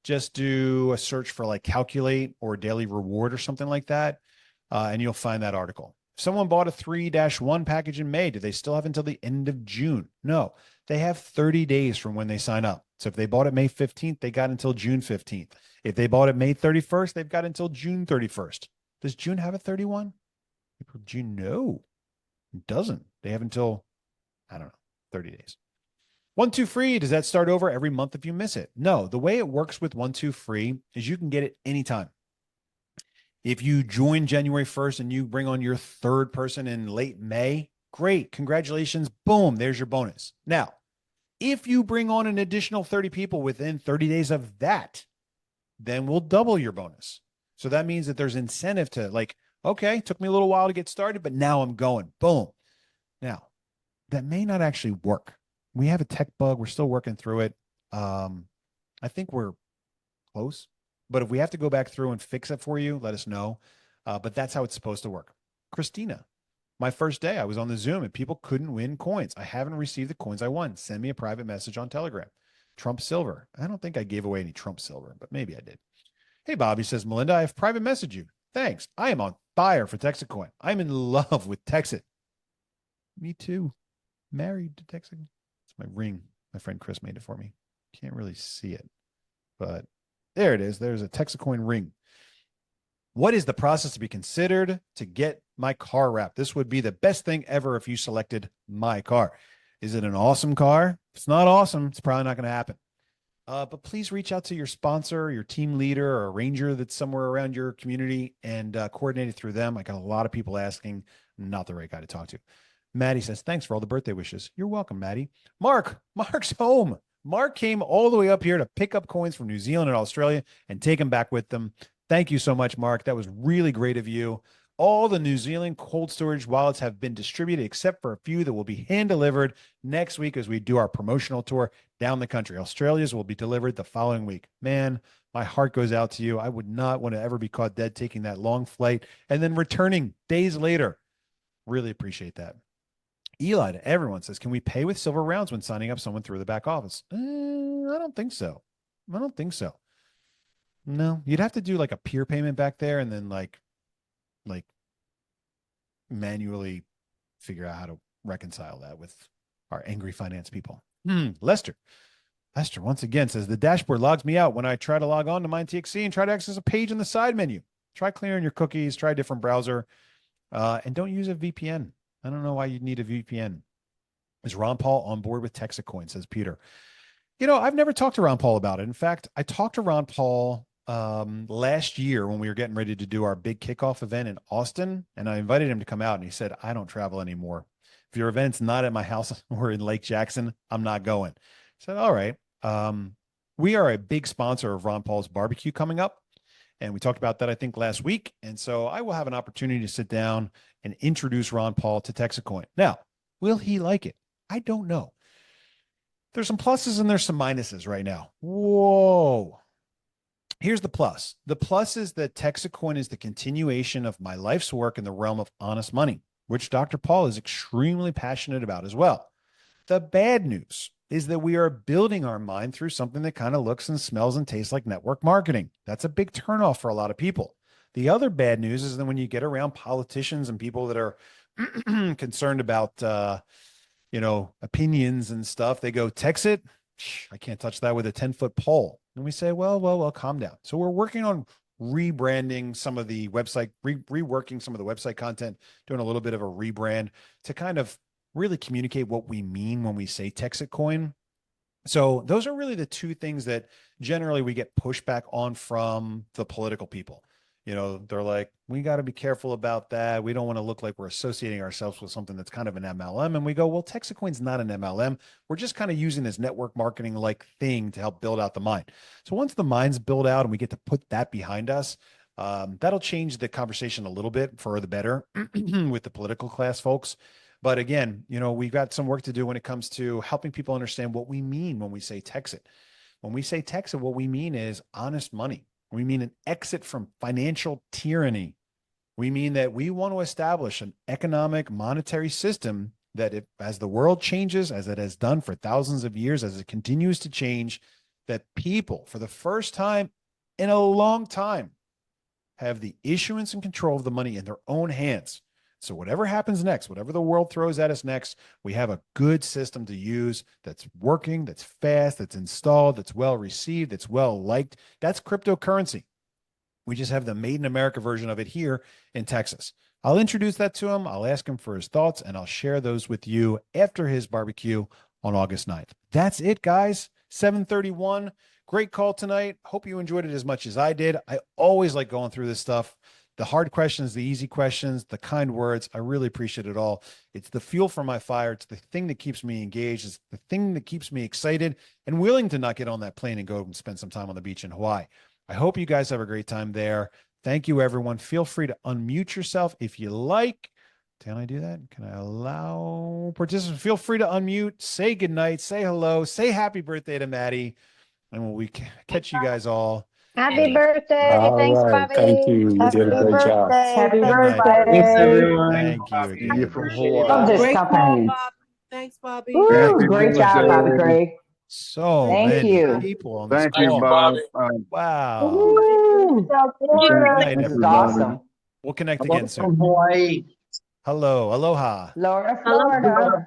Speaker 1: Just do a search for like calculate or daily reward or something like that. And you'll find that article. If someone bought a 3-1 package in May, do they still have until the end of June? No, they have 30 days from when they sign up. So if they bought it May 15th, they got until June 15th. If they bought it May 31st, they've got until June 31st. Does June have a 31? June, no, it doesn't. They have until, I don't know, 30 days. 1-2 free, does that start over every month if you miss it? No, the way it works with 1-2 free is you can get it anytime. If you join January 1st and you bring on your third person in late May, great. Congratulations. Boom. There's your bonus. Now, if you bring on an additional 30 people within 30 days of that, then we'll double your bonus. So that means that there's incentive to like, okay, took me a little while to get started, but now I'm going. Boom. Now, that may not actually work. We have a tech bug. We're still working through it. I think we're close. But if we have to go back through and fix it for you, let us know. But that's how it's supposed to work. Christina, my first day, I was on the Zoom and people couldn't win coins. I haven't received the coins I won. Send me a private message on Telegram. Trump Silver. I don't think I gave away any Trump Silver, but maybe I did. Hey, Bobby says, Melinda, I have private messaged you. Thanks. I am on fire for TEXITcoin. I'm in love with Texit. Me too. Married to Texit. It's my ring. My friend Chris made it for me. Can't really see it, but there it is. There's a TEXITcoin ring. What is the process to be considered to get my car wrapped? This would be the best thing ever if you selected my car. Is it an awesome car? If it's not awesome, it's probably not going to happen. But please reach out to your sponsor, your team leader, or a ranger that's somewhere around your community and coordinate it through them. I got a lot of people asking. Not the right guy to talk to. Maddie says, thanks for all the birthday wishes. You're welcome, Maddie. Mark's home. Mark came all the way up here to pick up coins from New Zealand and Australia and take them back with them. Thank you so much, Mark. That was really great of you. All the New Zealand cold storage wallets have been distributed except for a few that will be hand delivered next week as we do our promotional tour down the country. Australia's will be delivered the following week. Man, my heart goes out to you. I would not want to ever be caught dead taking that long flight and then returning days later. Really appreciate that. Eli to everyone says, can we pay with silver rounds when signing up someone through the back office? I don't think so. No, you'd have to do like a peer payment back there and then like manually figure out how to reconcile that with our angry finance people. Lester once again says, the dashboard logs me out when I try to log on to MineTXC and try to access a page in the side menu. Try clearing your cookies, try a different browser, and don't use a VPN. I don't know why you'd need a VPN. Is Ron Paul on board with TEXITcoin, says Peter. I've never talked to Ron Paul about it. In fact, I talked to Ron Paul last year when we were getting ready to do our big kickoff event in Austin, and I invited him to come out, and he said, I don't travel anymore. If your event's not at my house or in Lake Jackson, I'm not going. said, all right. We are a big sponsor of Ron Paul's barbecue coming up. And we talked about that, I think, last week. And so I will have an opportunity to sit down and introduce Ron Paul to TEXITcoin. Now, will he like it? I don't know. There's some pluses and there's some minuses right now. Whoa. Here's the plus. The plus is that TEXITcoin is the continuation of my life's work in the realm of honest money, which Dr. Paul is extremely passionate about as well. The bad news is that we are building our mind through something that kind of looks and smells and tastes like network marketing. That's a big turnoff for a lot of people. The other bad news is that when you get around politicians and people that are concerned about, opinions and stuff, they go, Texit, I can't touch that with a 10-foot pole. And we say, well, calm down. So we're working on rebranding some of the website, reworking some of the website content, doing a little bit of a rebrand to kind of really communicate what we mean when we say TEXITcoin. So those are really the two things that generally we get pushback on from the political people. They're like, we got to be careful about that. We don't want to look like we're associating ourselves with something that's kind of an MLM. And we go, well, TEXITcoin's not an MLM. We're just kind of using this network marketing like thing to help build out the mind. So once the mind's built out and we get to put that behind us, that'll change the conversation a little bit for the better with the political class folks. But again, we've got some work to do when it comes to helping people understand what we mean when we say Texit. When we say Texit, what we mean is honest money. We mean an exit from financial tyranny. We mean that we want to establish an economic monetary system that as the world changes, as it has done for thousands of years, as it continues to change, that people, for the first time in a long time, have the issuance and control of the money in their own hands. So whatever happens next, whatever the world throws at us next, we have a good system to use that's working, that's fast, that's installed, that's well received, that's well liked. That's cryptocurrency. We just have the made in America version of it here in Texas. I'll introduce that to him. I'll ask him for his thoughts, and I'll share those with you after his barbecue on August 9th. That's it, guys. 7:31. Great call tonight. Hope you enjoyed it as much as I did. I always like going through this stuff. The hard questions, the easy questions, the kind words. I really appreciate it all. It's the fuel for my fire. It's the thing that keeps me engaged. It's the thing that keeps me excited and willing to not get on that plane and go and spend some time on the beach in Hawaii. I hope you guys have a great time there. Thank you, everyone. Feel free to unmute yourself if you like. Can I do that? Can I allow participants? Feel free to unmute, say goodnight, say hello, say happy birthday to Maddie, and we'll catch you guys all.
Speaker 5: Happy birthday.
Speaker 6: All
Speaker 5: Thanks,
Speaker 6: right.
Speaker 5: Bobby.
Speaker 6: Thank you. You did a
Speaker 5: Happy
Speaker 6: great job.
Speaker 5: birthday.
Speaker 7: Happy
Speaker 5: Thanks,
Speaker 7: birthday.
Speaker 5: Bobby.
Speaker 7: Thanks, everyone.
Speaker 1: Thank you again.
Speaker 7: You from
Speaker 8: Love
Speaker 7: Hawaii.
Speaker 8: this
Speaker 7: Great
Speaker 8: company.
Speaker 7: call, Bob. Thanks, Bobby.
Speaker 8: Ooh,
Speaker 7: Happy
Speaker 8: great job, Bobby
Speaker 7: birthday.
Speaker 8: Greg.
Speaker 1: So
Speaker 8: Thank
Speaker 1: many
Speaker 8: you.
Speaker 1: people on this
Speaker 7: Thank you,
Speaker 1: call.
Speaker 7: Bob.
Speaker 1: Wow.
Speaker 8: Woo.
Speaker 5: South
Speaker 1: Good
Speaker 5: Florida.
Speaker 1: night,
Speaker 8: This is
Speaker 1: everybody.
Speaker 8: awesome.
Speaker 1: We'll connect again soon.
Speaker 7: From Hawaii.
Speaker 1: Hello. Aloha.
Speaker 8: Florida, Florida.